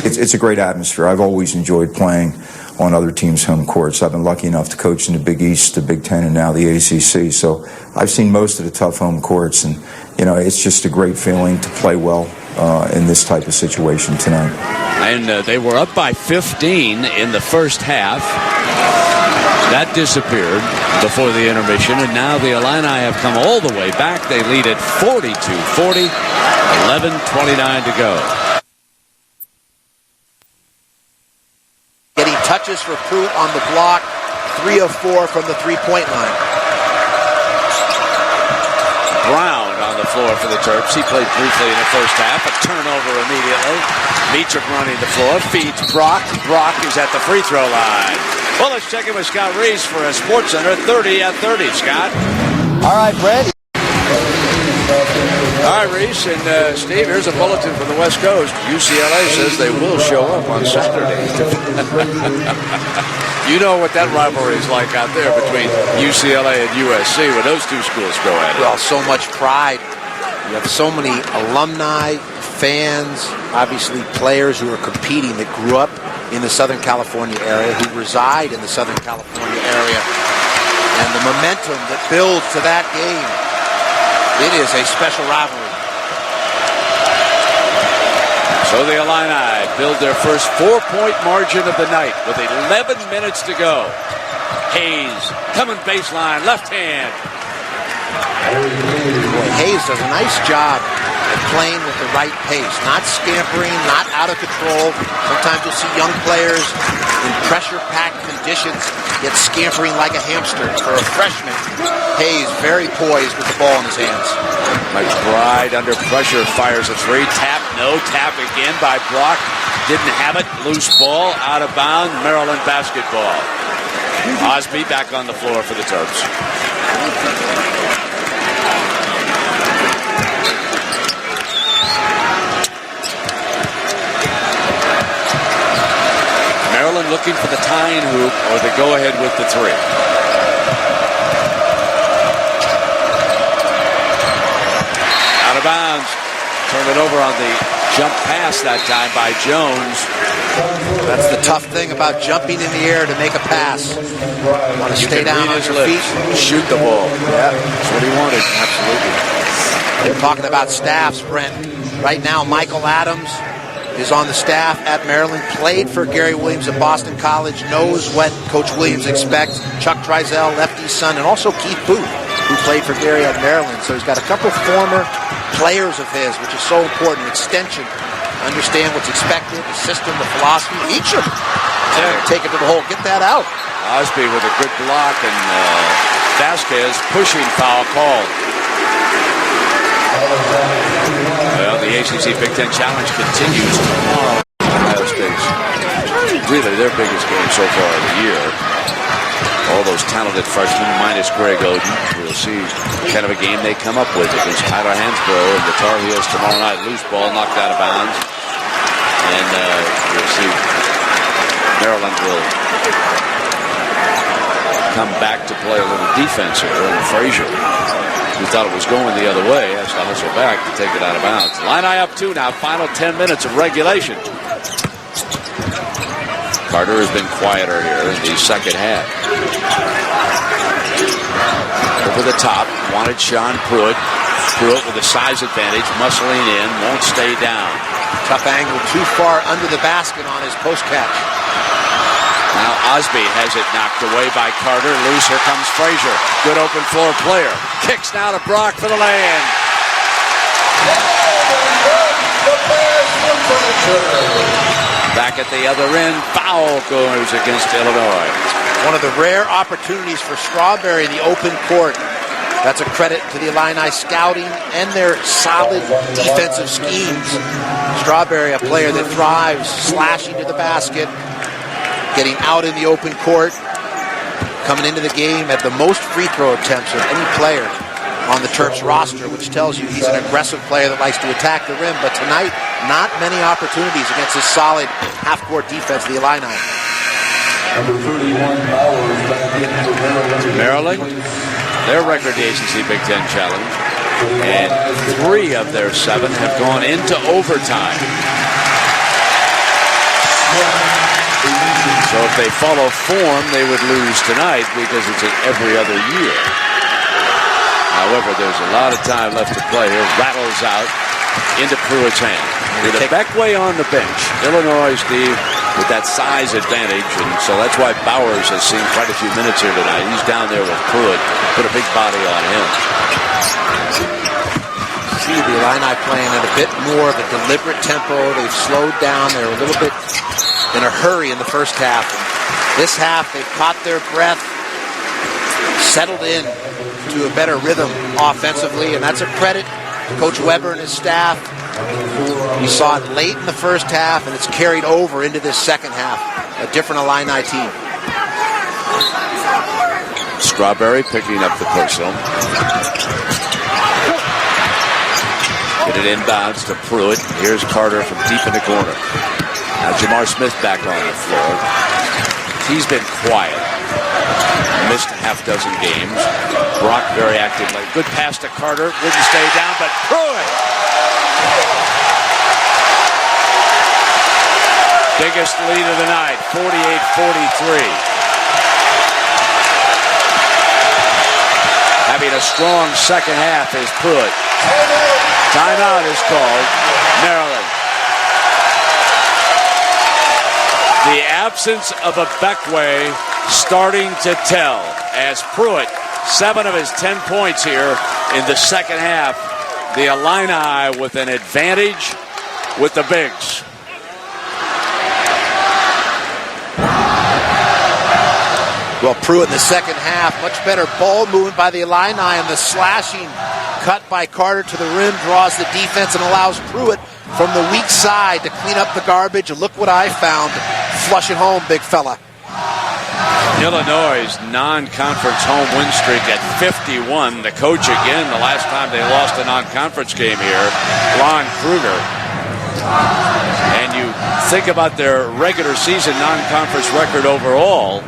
It's a great atmosphere. I've always enjoyed playing on other teams' home courts. I've been lucky enough to coach in the Big East, the Big Ten, and now the ACC. So I've seen most of the tough home courts, and it's just a great feeling to play well in this type of situation tonight. And they were up by 15 in the first half. That disappeared before the intermission, and now the Illini have come all the way back. They lead at 42-40, 11:29 to go. Getting touches for Pruitt on the block, 3 of 4 from the three-point line. Brown on the floor for the Terps. He played briefly in the first half. A turnover immediately. Meacham running the floor. Feeds Brock. Brock is at the free throw line. Well, let's check in with Scott Reese for a Sports Center 30 at 30. Scott. All right, Brett. All right, Reese and Steve, here's a bulletin from the West Coast. UCLA says they will show up on Saturday. You know what that rivalry is like out there between UCLA and USC when those two schools go at it. Well, so much pride. You have so many alumni, fans, obviously players who are competing that grew up in the Southern California area, who reside in the Southern California area. And the momentum that builds to that game, it is a special rivalry. So So the Illini build their first 4-point margin of the night with 11 minutes to go. Hayes coming baseline, left hand. Boy, Hayes does a nice job of playing with the right pace, not scampering, not out of control. Sometimes you'll see young players in pressure-packed conditions get scampering like a hamster. For a freshman, Hayes very poised with the ball in his hands. McBride under pressure fires a three. Tap, no tap again by Brock. Didn't have it. Loose ball, out of bounds. Maryland basketball. Osby back on the floor for the Terps. Maryland looking for the tying hoop or the go-ahead with the three. Out of bounds. Turn it over on the jump pass that time by Jones. That's the tough thing about jumping in the air to make a pass. You want to stay down on your feet. Shoot the ball. Yeah, that's what he wanted. Absolutely. They're talking about staffs, Brent. Right now, Michael Adams is on the staff at Maryland, played for Gary Williams at Boston College, knows what Coach Williams expects. Chuck Dreisel, Lefty's son, and also Keith Booth, who played for Gary at Maryland. So he's got a couple former players of his, which is so important. Extension, understand what's expected, the system, the philosophy. Each of them take it to the hole. Get that out. Osby with a good block, and Vasquez pushing foul called. Well, the ACC Big Ten Challenge continues tomorrow. Ohio State's really their biggest game so far of the year. All those talented freshmen minus Greg Oden. We'll see what kind of a game they come up with against Tyler Hansbrough and the Tar Heels tomorrow night. Loose ball knocked out of bounds. And we'll see. Maryland will come back to play a little defense here. And Frazier, who thought it was going the other way, has to hustle back to take it out of bounds. Illini up 2 now. Final 10 minutes of regulation. Carter has been quieter here in the second half. Over the top, wanted Sean Pruitt. Pruitt with a size advantage, muscling in, won't stay down. Tough angle, too far under the basket on his post catch. Now Osby has it knocked away by Carter. Loose, here comes Frazier. Good open floor player. Kicks now to Brock for the lay-in. Back at the other end, foul goes against Illinois. One of the rare opportunities for Strawberry in the open court. That's a credit to the Illini scouting and their solid defensive schemes. Strawberry, a player that thrives, slashing to the basket, getting out in the open court, coming into the game at the most free throw attempts of any player on the Terps roster, which tells you he's an aggressive player that likes to attack the rim. But tonight, not many opportunities against this solid half-court defense of the Illini. Maryland, their record the ACC Big Ten Challenge, and 3 of their 7 have gone into overtime. So if they follow form, they would lose tonight because it's an every other year. However, there's a lot of time left to play here. Rattles out into Pruitt's hand. With a Beckway on the bench, Illinois, Steve, with that size advantage, and so that's why Bowers has seen quite a few minutes here tonight. He's down there with Pruitt, put a big body on him. See the Illini playing at a bit more of a deliberate tempo. They've slowed down. They're a little bit in a hurry in the first half. This half, they've caught their breath, settled in to a better rhythm offensively, and that's a credit to Coach Weber and his staff. We saw it late in the first half, and it's carried over into this second half. A different Illini team. Strawberry picking up the personal. Get it inbounds to Pruitt. Here's Carter from deep in the corner. Now Jamar Smith back on the floor. He's been quiet. Missed a half dozen games. Brock very active. Like good pass to Carter. Wouldn't stay down, but Pruitt. Biggest lead of the night, 48-43. Having a strong second half is Pruitt. Timeout is called. Maryland The absence of a Beckway starting to tell as Pruitt, 7 of his 10 points here in the second half. The Illini with an advantage with the bigs. Well, Pruitt in the second half, much better ball movement by the Illini, and the slashing cut by Carter to the rim draws the defense and allows Pruitt from the weak side to clean up the garbage. And look what I found. Flush it home, big fella. Illinois' non-conference home win streak at 51. The coach again, the last time they lost a non-conference game here, Lon Kruger. And you think about their regular season non-conference record overall,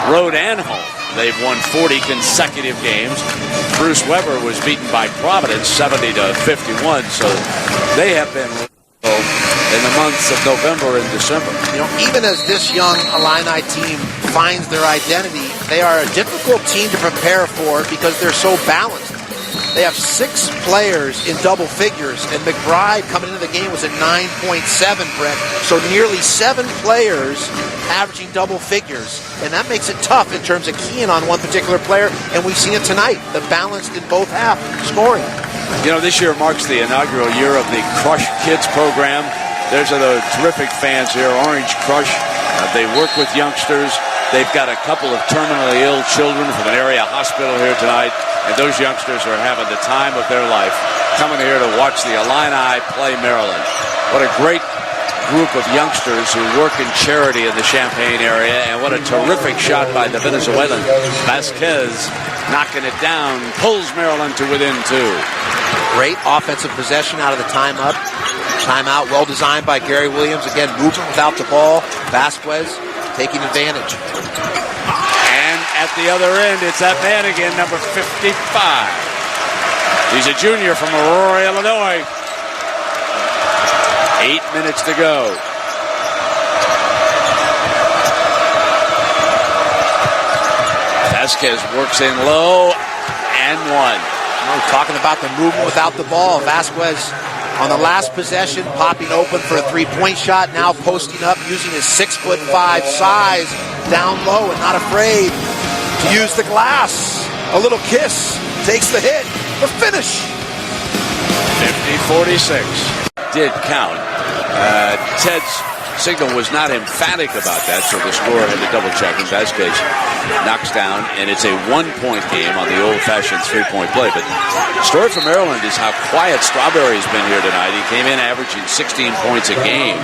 road and home. They've won 40 consecutive games. Bruce Weber was beaten by Providence 70-51, so they have been in the months of November and December. You know, even as this young Illini team finds their identity, they are a difficult team to prepare for because they're so balanced. They have 6 players in double figures, and McBride coming into the game was at 9.7, Brett. So nearly 7 players averaging double figures, and that makes it tough in terms of keying on one particular player, and we've seen it tonight, the balanced in both half scoring. You know, this year marks the inaugural year of the Crush Kids program. There's the terrific fans here, Orange Crush. They work with youngsters. They've got a couple of terminally ill children from an area hospital here tonight, and those youngsters are having the time of their life coming here to watch the Illini play Maryland. What a great group of youngsters who work in charity in the Champaign area, and what a terrific shot by the Venezuelan. Vasquez knocking it down, pulls Maryland to within 2. Great offensive possession out of the timeout. Timeout well designed by Gary Williams. Again, movement without the ball. Vasquez taking advantage. And at the other end, it's that man again, number 55. He's a junior from Aurora, Illinois. 8 minutes to go. Vasquez works in low and 1. We're talking about the movement without the ball. Vasquez on the last possession, popping open for a 3-point shot, now posting up, using his 6'5" size down low and not afraid to use the glass. A little kiss, takes the hit, the finish. 50-46. Did count. Ted's signal was not emphatic about that, so the scorer had to double check, and Vasquez knocks down, and it's a 1-point game on the old-fashioned 3-point play. But the story for Maryland is how quiet Strawberry's been here tonight. He came in averaging 16 points a game.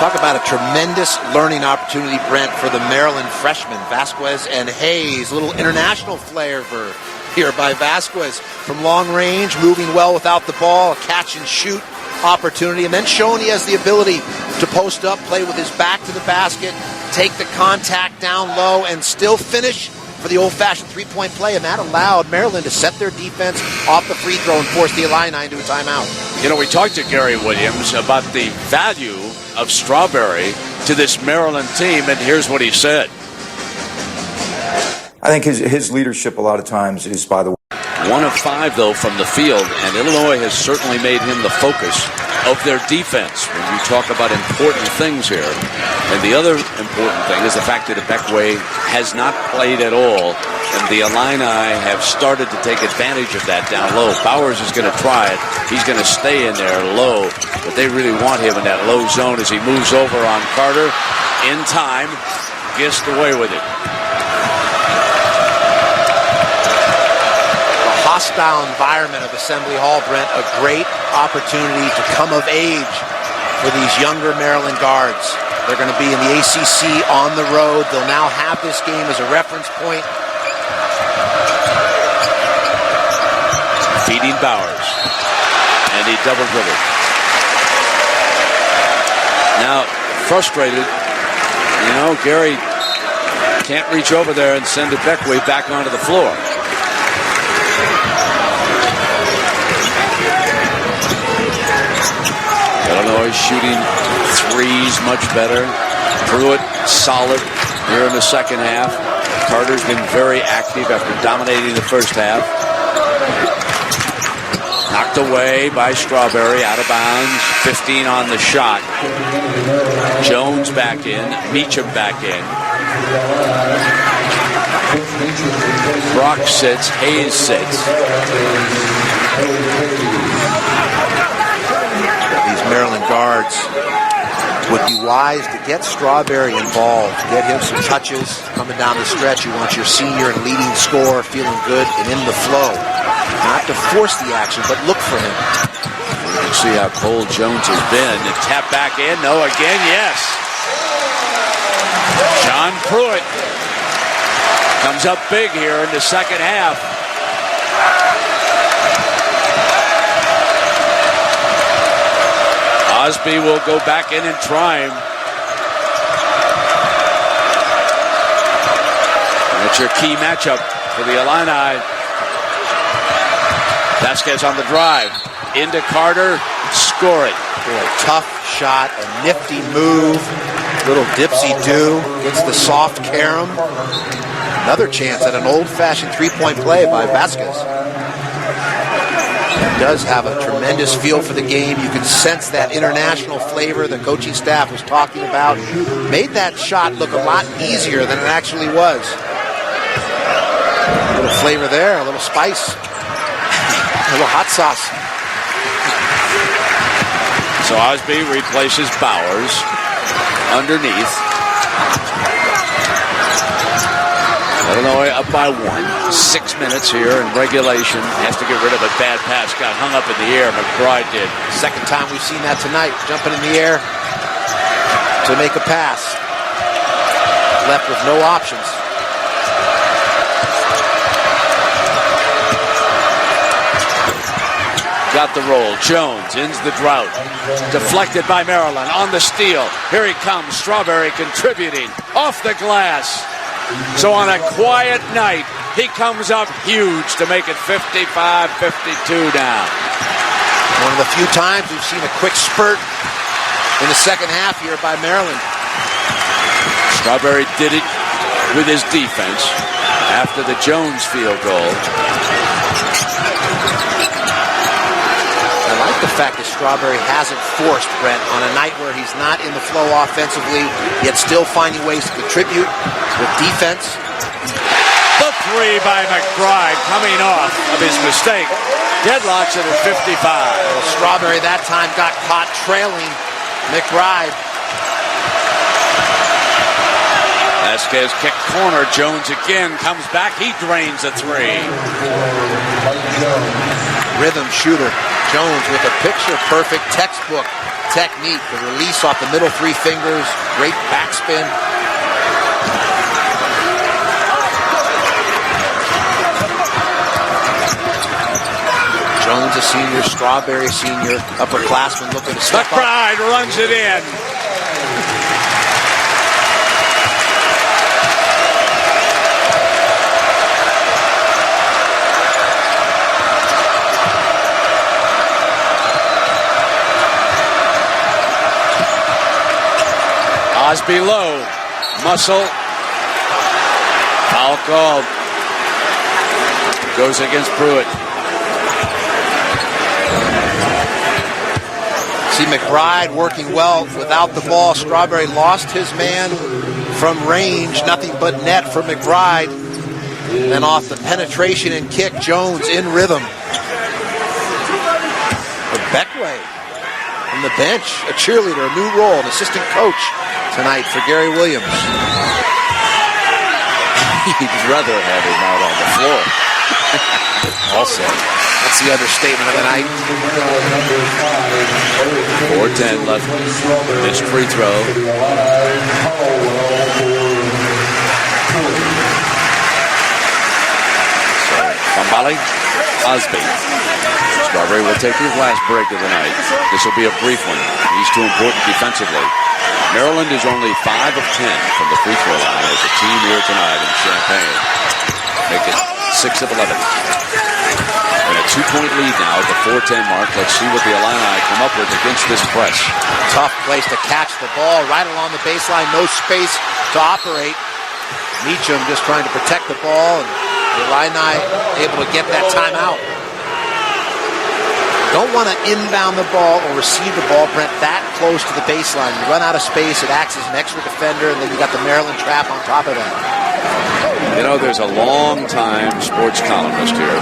Talk about a tremendous learning opportunity, Brent, for the Maryland freshmen, Vasquez and Hayes. A little international flavor here by Vasquez from long range, moving well without the ball, a catch and shoot opportunity, and then showing he has the ability to post up, play with his back to the basket, take the contact down low, and still finish for the old-fashioned 3-point play, and that allowed Maryland to set their defense off the free throw and force the Illini into a timeout. You know, we talked to Gary Williams about the value of Strawberry to this Maryland team, and here's what he said. I think his leadership a lot of times is by the way. 1 of 5, though, from the field, and Illinois has certainly made him the focus of their defense when you talk about important things here. And the other important thing is the fact that Beckway has not played at all, and the Illini have started to take advantage of that down low. Bowers is going to try it. He's going to stay in there low, but they really want him in that low zone as he moves over on Carter. In time, gets away with it. Hostile environment of Assembly Hall, Brent, a great opportunity to come of age for these younger Maryland guards. They're going to be in the ACC on the road. They'll now have this game as a reference point. Feeding Bowers, and he double dribbled. Now, frustrated, you know, Gary can't reach over there and send it Beckway back onto the floor. Illinois shooting threes much better. Pruitt solid here in the second half. Carter's been very active after dominating the first half. Knocked away by Strawberry, out of bounds. 15 on the shot. Jones back in. Meacham back in. Brock sits. Hayes sits. These Maryland guards would be wise to get Strawberry involved. Get him some touches coming down the stretch. You want your senior and leading scorer feeling good and in the flow. Not to force the action, but look for him. You can see how cold Jones has been. And tap back in. No, again, yes. John Pruitt comes up big here in the second half. Osby will go back in and try him. That's your key matchup for the Illini. Vasquez on the drive. Into Carter. Score it. Boy, tough shot, a nifty move. Little dipsy-do. Gets the soft carom. Another chance at an old-fashioned three-point play by Vasquez. He does have a tremendous feel for the game. You can sense that international flavor the coaching staff was talking about. Made that shot look a lot easier than it actually was. A little flavor there, a little spice, a little hot sauce. So Osby replaces Bowers underneath. Illinois up by 1. 6 minutes here in regulation. Has to get rid of a bad pass. Got hung up in the air. McBride did. Second time we've seen that tonight. Jumping in the air to make a pass. Left with no options. Got the roll. Jones ends the drought. Deflected by Maryland on the steal. Here he comes. Strawberry contributing off the glass. So on a quiet night, he comes up huge to make it 55-52 now. One of the few times we've seen a quick spurt in the second half here by Maryland. Strawberry did it with his defense after the Jones field goal. I like the fact that Strawberry hasn't forced Brent on a night where he's not in the flow offensively, yet still finding ways to contribute with defense. The three by McBride coming off of his mistake. Deadlocks it at 55. Well, Strawberry that time got caught trailing McBride. Vasquez kick corner. Jones again comes back. He drains a three. Rhythm shooter. Jones with a picture-perfect textbook technique. The release off the middle three fingers. Great backspin. Jones a senior, Strawberry senior, upperclassman looking to step up. McBride runs it in. Osby low. Muscle. Foul called. Goes against Pruitt. See McBride working well without the ball. Strawberry lost his man from range. Nothing but net for McBride. And off the penetration and kick, Jones in rhythm. Beckway from the bench, a cheerleader, a new role, an assistant coach tonight for Gary Williams. He'd rather have him out on the floor. Also, that's the understatement of the night. 4:10 left. Missed free throw. So, Bambali, Osby. Strawberry will take his last break of the night. This will be a brief one. He's too important defensively. Maryland is only 5 of 10 from the free throw line as a team here tonight in Champaign. Make it 6 of 11. And a 2-point lead now at the 4:10 mark. Let's see what the Illini come up with against this press. Tough place to catch the ball right along the baseline. No space to operate. Meacham just trying to protect the ball, and the Illini able to get that timeout. Don't want to inbound the ball or receive the ball, Brent, that close to the baseline. You run out of space, it acts as an extra defender, and then you got the Maryland trap on top of that. You know, there's a long-time sports columnist here.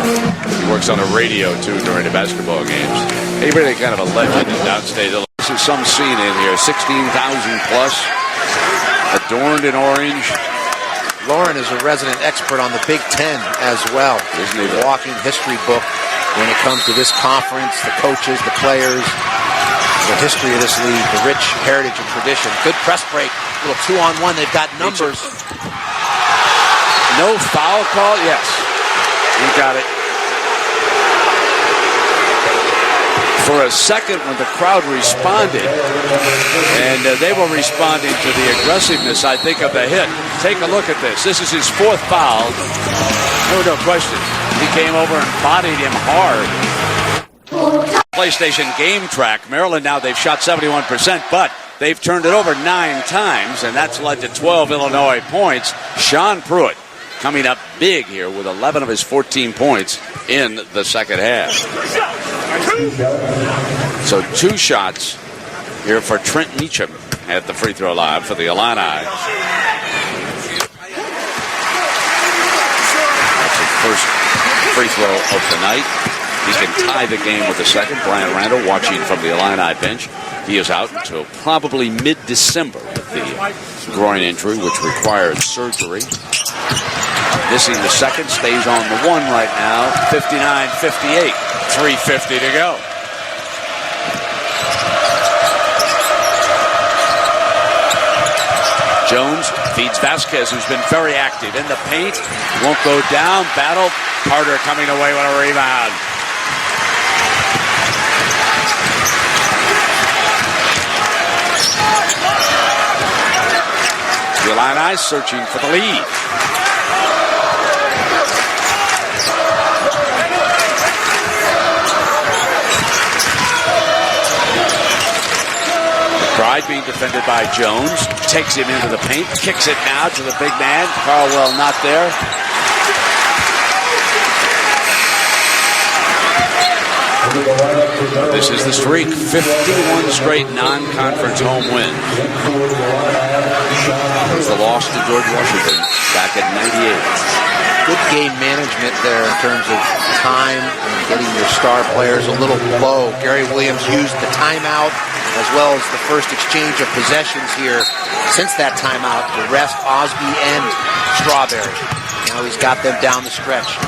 He works on the radio, too, during the basketball games. He's really kind of a legend in downstate. This is some scene in here, 16,000 plus, adorned in orange. Lauren is a resident expert on the Big Ten as well. Isn't he? A walking history book when it comes to this conference, the coaches, the players, the history of this league, the rich heritage and tradition. Good press break, little 2-on-1. They've got numbers. No foul call? Yes. You got it. For a second when the crowd responded, and they were responding to the aggressiveness, I think, of the hit. Take a look at this. This is his fourth foul. No question. He came over and bodied him hard. PlayStation Game Track. Maryland now, they've shot 71%, but they've turned it over 9 times, and that's led to 12 Illinois points. Sean Pruitt coming up big here with 11 of his 14 points in the second half. So 2 shots here for Trent Meacham at the free throw line for the Illini. That's his first free throw of the night. He can tie the game with the second. Brian Randall watching from the Illini bench. He is out until probably mid-December with the groin injury, which required surgery. Missing the second, stays on the one right now. 59-58, 3:50 to go. Jones feeds Vasquez, who's been very active in the paint. Won't go down. Battle. Carter coming away with a rebound. The Illini searching for the lead. McBride being defended by Jones. Takes him into the paint. Kicks it now to the big man. Carwell not there. This is the streak. 51 straight non-conference home wins. It's the loss to George Washington back in '98. Good game management there in terms of time and getting your star players a little low. Gary Williams used the timeout as well as the first exchange of possessions here since that timeout to rest Osby and Strawberry. Now he's got them down the stretch.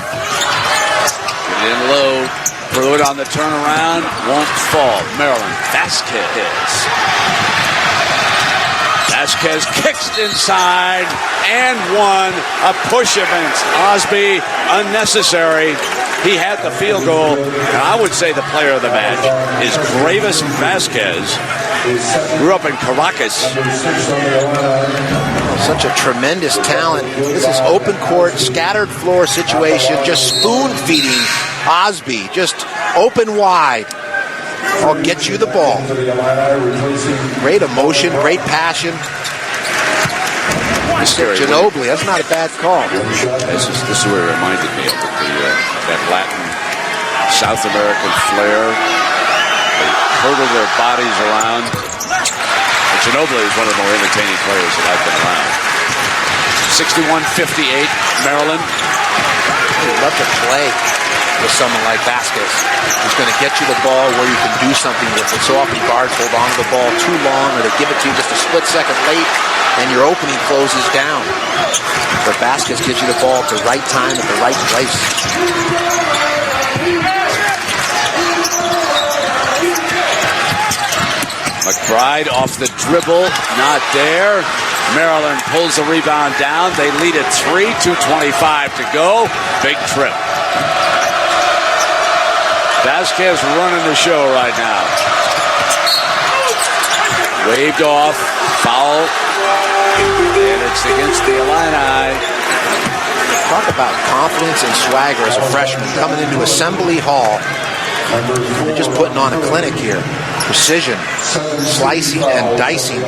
Get it in low. Pruitt on the turnaround. Won't fall. Maryland. Vasquez. Vasquez kicks inside and one. A push against Osby. Unnecessary. He had the field goal. And I would say the player of the match is Gravis Vasquez. Grew up in Caracas. Such a tremendous talent. This is open court, scattered floor situation, just spoon feeding Osby, just open wide. I'll get you the ball. Great emotion, great passion. Ginobili, that's not a bad call. This is what it reminded me of that Latin, South American flair. They hurdle their bodies around. And Ginobili is one of the more entertaining players that I've been around. 61-58, Maryland. I'd love to play with someone like Vasquez, who's going to get you the ball where you can do something with it. So often guards hold on to the ball too long, or they give it to you just a split second late, and your opening closes down. But Vasquez gives you the ball at the right time, at the right place. McBride off the dribble, not there. Maryland pulls the rebound down. They lead at 3, 2:25 to go. Big trip. Vasquez running the show right now. Waved off, foul, and it's against the Illini. Talk about confidence and swagger as a freshman coming into Assembly Hall. They're just putting on a clinic here. Precision, slicing and dicing.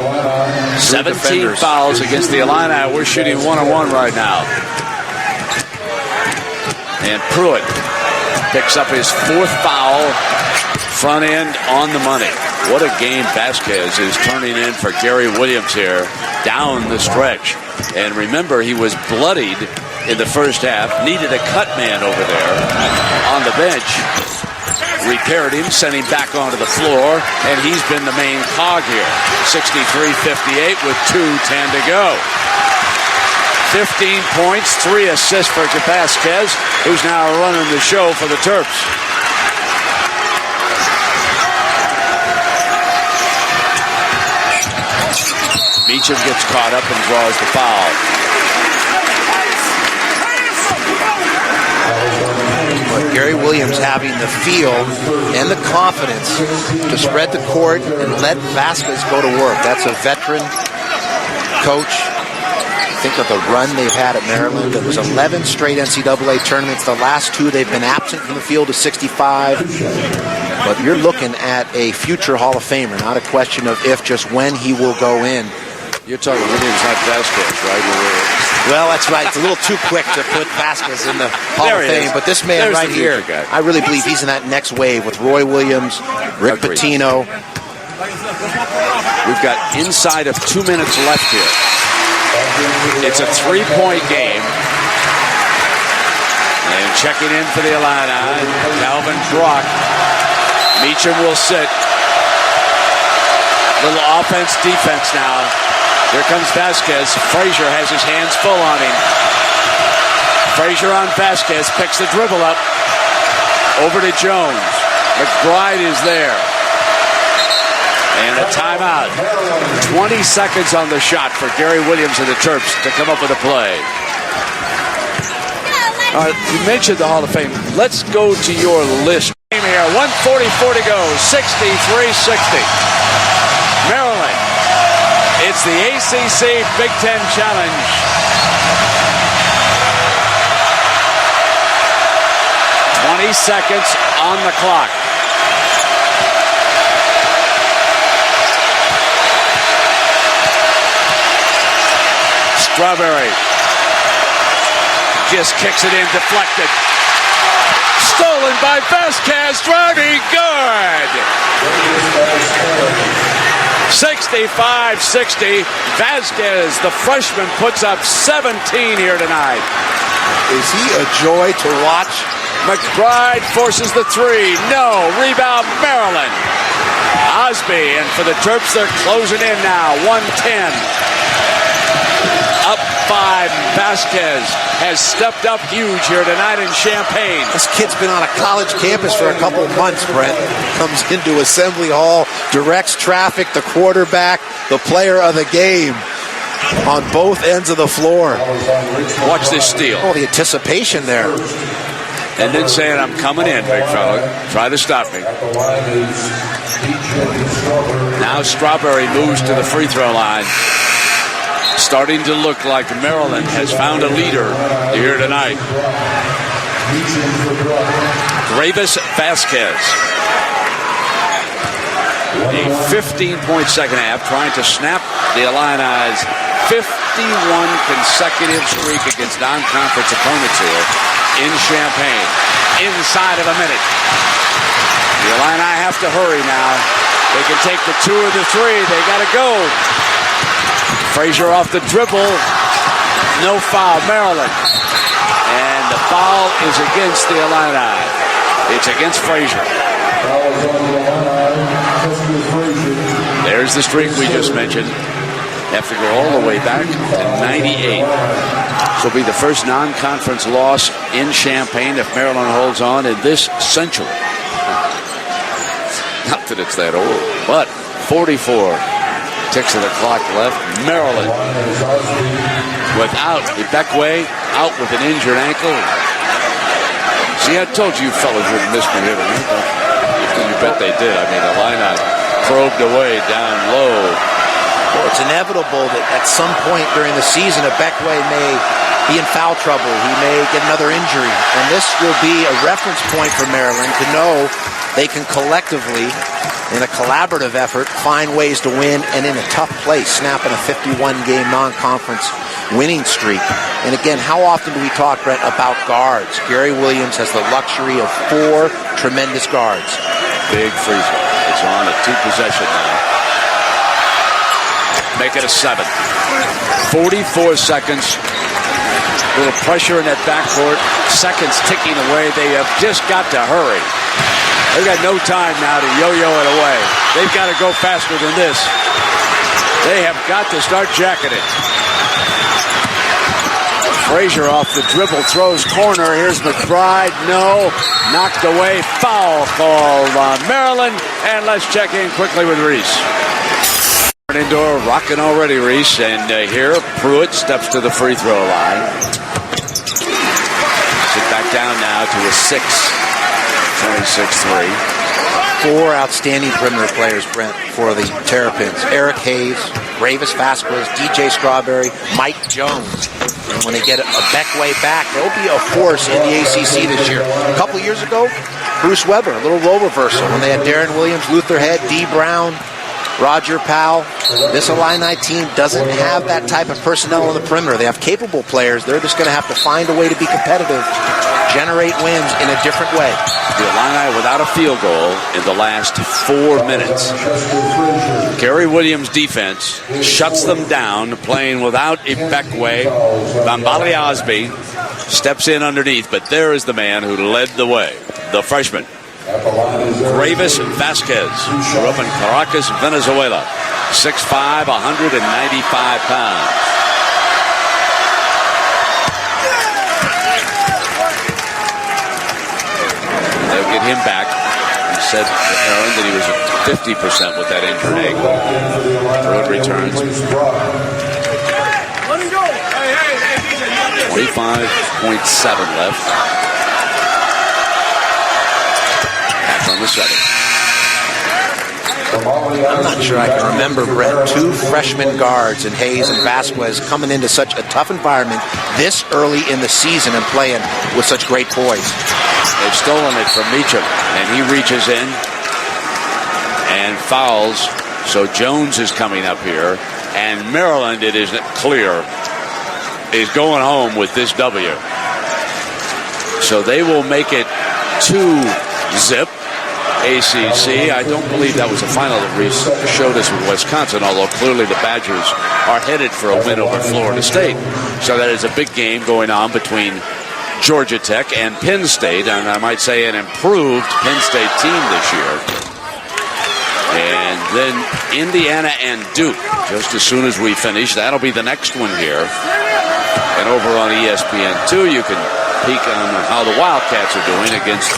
17 fouls against the Illini. We're shooting 1-on-1 right now. And Pruitt picks up his 4th foul. Front end on the money. What a game Vasquez is turning in for Gary Williams here down the stretch. And remember, he was bloodied in the first half. Needed a cut man over there on the bench. Repaired him, sent him back onto the floor, and he's been the main cog here. 63-58 with 2:10 to go. 15 points, 3 assists for Vasquez, who's now running the show for the Terps. Meacham gets caught up and draws the foul. But Gary Williams having the feel and the confidence to spread the court and let Vasquez go to work. That's a veteran coach. Think of the run they've had at Maryland. It was 11 straight NCAA tournaments. The last 2 they've been absent from the field is 65. But you're looking at a future Hall of Famer, not a question of if, just when he will go in. You're talking Williams, not Vasquez, right? Well, that's right. It's a little too quick to put Vasquez in the Hall of Fame. But this man right here, I really believe he's in that next wave with Roy Williams, Rick Pitino. We've got inside of 2 minutes left here. It's a 3-point game. And checking in for the Illini, Calvin Brock. Meacham will sit. Little offense, defense now. Here comes Vasquez. Frazier has his hands full on him. Frazier on Vasquez, picks the dribble up. Over to Jones. McBride is there. And a timeout. 20 seconds on the shot for Gary Williams and the Terps to come up with a play. You mentioned the Hall of Fame. Let's go to your list. Here, 1:44 to go, 63-60. Maryland. It's the ACC Big Ten Challenge. "20 seconds on the clock. Strawberry just kicks it in, deflected. Stolen by Vasquez, driving good. 65-60. Vasquez, the freshman, puts up 17 here tonight. Is he a joy to watch? McBride forces the 3. No. Rebound, Maryland. Osby, and for the Terps, they're closing in now. 1:10. Up 5. Vasquez has stepped up huge here tonight in Champaign. This kid's been on a college campus for a couple months, Brent. Comes into Assembly Hall, directs traffic, the quarterback, the player of the game on both ends of the floor. Watch this steal. Oh, the anticipation there. And then saying, "I'm coming in, big fella. Try to stop me." Now Strawberry moves to the free throw line. Starting to look like Maryland has found a leader here tonight. Gravis Vasquez. A 15-point second half, trying to snap the Illini's 51 consecutive streak against non-conference opponents here in Champaign. Inside of a minute. The Illini have to hurry now. They can take the 2 or the 3. They got to go. Frazier off the dribble. No foul, Maryland. And the foul is against the Illini. It's against Frazier. There's the streak we just mentioned. Have to go all the way back to 98. This will be the first non-conference loss in Champaign if Maryland holds on in this century. Not that it's that old, but 44 ticks of the clock left. Maryland without Ibekwe, out with an injured ankle. See, I told you fellas wouldn't miss me here tonight. You bet they did. I mean, the lineup probed away down low. Well, it's inevitable that at some point during the season, Ibekwe may be in foul trouble. He may get another injury. And this will be a reference point for Maryland to know they can collectively, in a collaborative effort, find ways to win, and in a tough place, snapping a 51-game non-conference winning streak. And again, how often do we talk, Brent, about guards? Gary Williams has the luxury of 4 tremendous guards. big free throw. It's on a 2-possession now. Make it a 7. 44 seconds. A little pressure in that backcourt. Seconds ticking away. They have just got to hurry. They've got no time now to yo-yo it away. They've got to go faster than this. They have got to start jacketing it. Frazier off the dribble, throws corner. Here's McBride. No. Knocked away. Foul called on Maryland. And let's check in quickly with Reese. Indoor rocking already, Reese. And here, Pruitt steps to the free throw line. Sit back down now to a 6. 26-3. 4 outstanding perimeter players, Brent, for the Terrapins. Eric Hayes, Gravis Vasquez, DJ Strawberry, Mike Jones. And when they get a Beckway back, they'll be a force in the ACC this year. A couple years ago, Bruce Weber, a little role reversal when they had Darren Williams, Luther Head, D. Brown, Roger Powell. This Illini team doesn't have that type of personnel on the perimeter. They have capable players. They're just going to have to find a way to be competitive, generate wins in a different way. The Illini without a field goal in the last 4 minutes. Gary Williams' defense shuts them down, playing without Ibekwe. Bambali Osby steps in underneath, but there is the man who led the way, the freshman. Gravis Vasquez grew up in Caracas, Venezuela. 6'5", 195 pounds. They'll get him back. He said to Aaron that he was at 50% with that injured ankle. Pruitt returns. 25.7 left. On the 7. I'm not sure I can remember, Brett, 2 freshman guards in Hayes and Vasquez coming into such a tough environment this early in the season and playing with such great poise. They've stolen it from Meacham, and he reaches in and fouls. So Jones is coming up here, and Maryland, it is clear, is going home with this W. So they will make it 2-zip. ACC. I don't believe that was the final that Reese showed us with Wisconsin, although clearly the Badgers are headed for a win over Florida State. So that is a big game going on between Georgia Tech and Penn State, and I might say an improved Penn State team this year. And then Indiana and Duke, just as soon as we finish. That'll be the next one here. And over on ESPN2, you can peek on how the Wildcats are doing against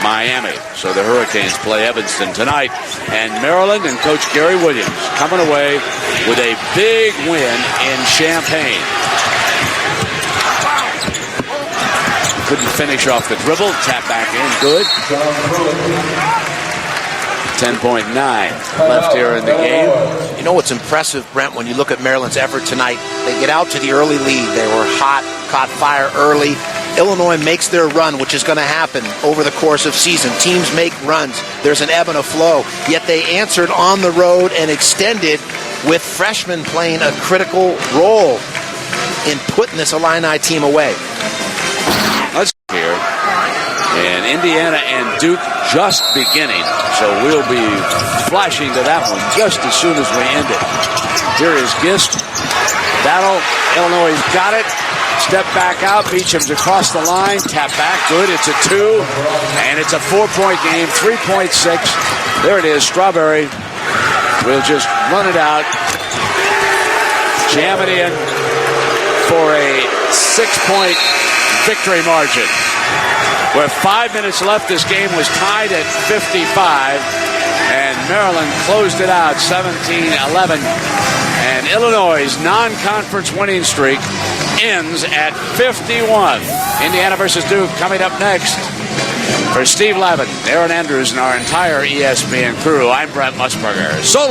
Miami. So the Hurricanes play Evanston tonight. And Maryland and Coach Gary Williams coming away with a big win in Champaign. Couldn't finish off the dribble. Tap back in. Good. 10.9 left here in the game. You know what's impressive, Brent, when you look at Maryland's effort tonight? They get out to the early lead. They were hot, caught fire early. Illinois makes their run, which is going to happen over the course of season. Teams make runs. There's an ebb and a flow. Yet they answered on the road and extended with freshmen playing a critical role in putting this Illini team away. Let's hear. And Indiana and Duke just beginning. So we'll be flashing to that one just as soon as we end it. Here is Gist. Battle. Illinois got it. Step back out. Beacham's across the line. Tap back. Good. It's a 2. And it's a 4-point game. 3.6. There it is. Strawberry will just run it out. Jam it in for a 6-point victory margin. With 5 minutes left, this game was tied at 55. And Maryland closed it out 17-11. And Illinois' non-conference winning streak ends at 51. Indiana versus Duke coming up next. For Steve Lavin, Aaron Andrews, and our entire ESPN crew, I'm Brent Musburger. So long.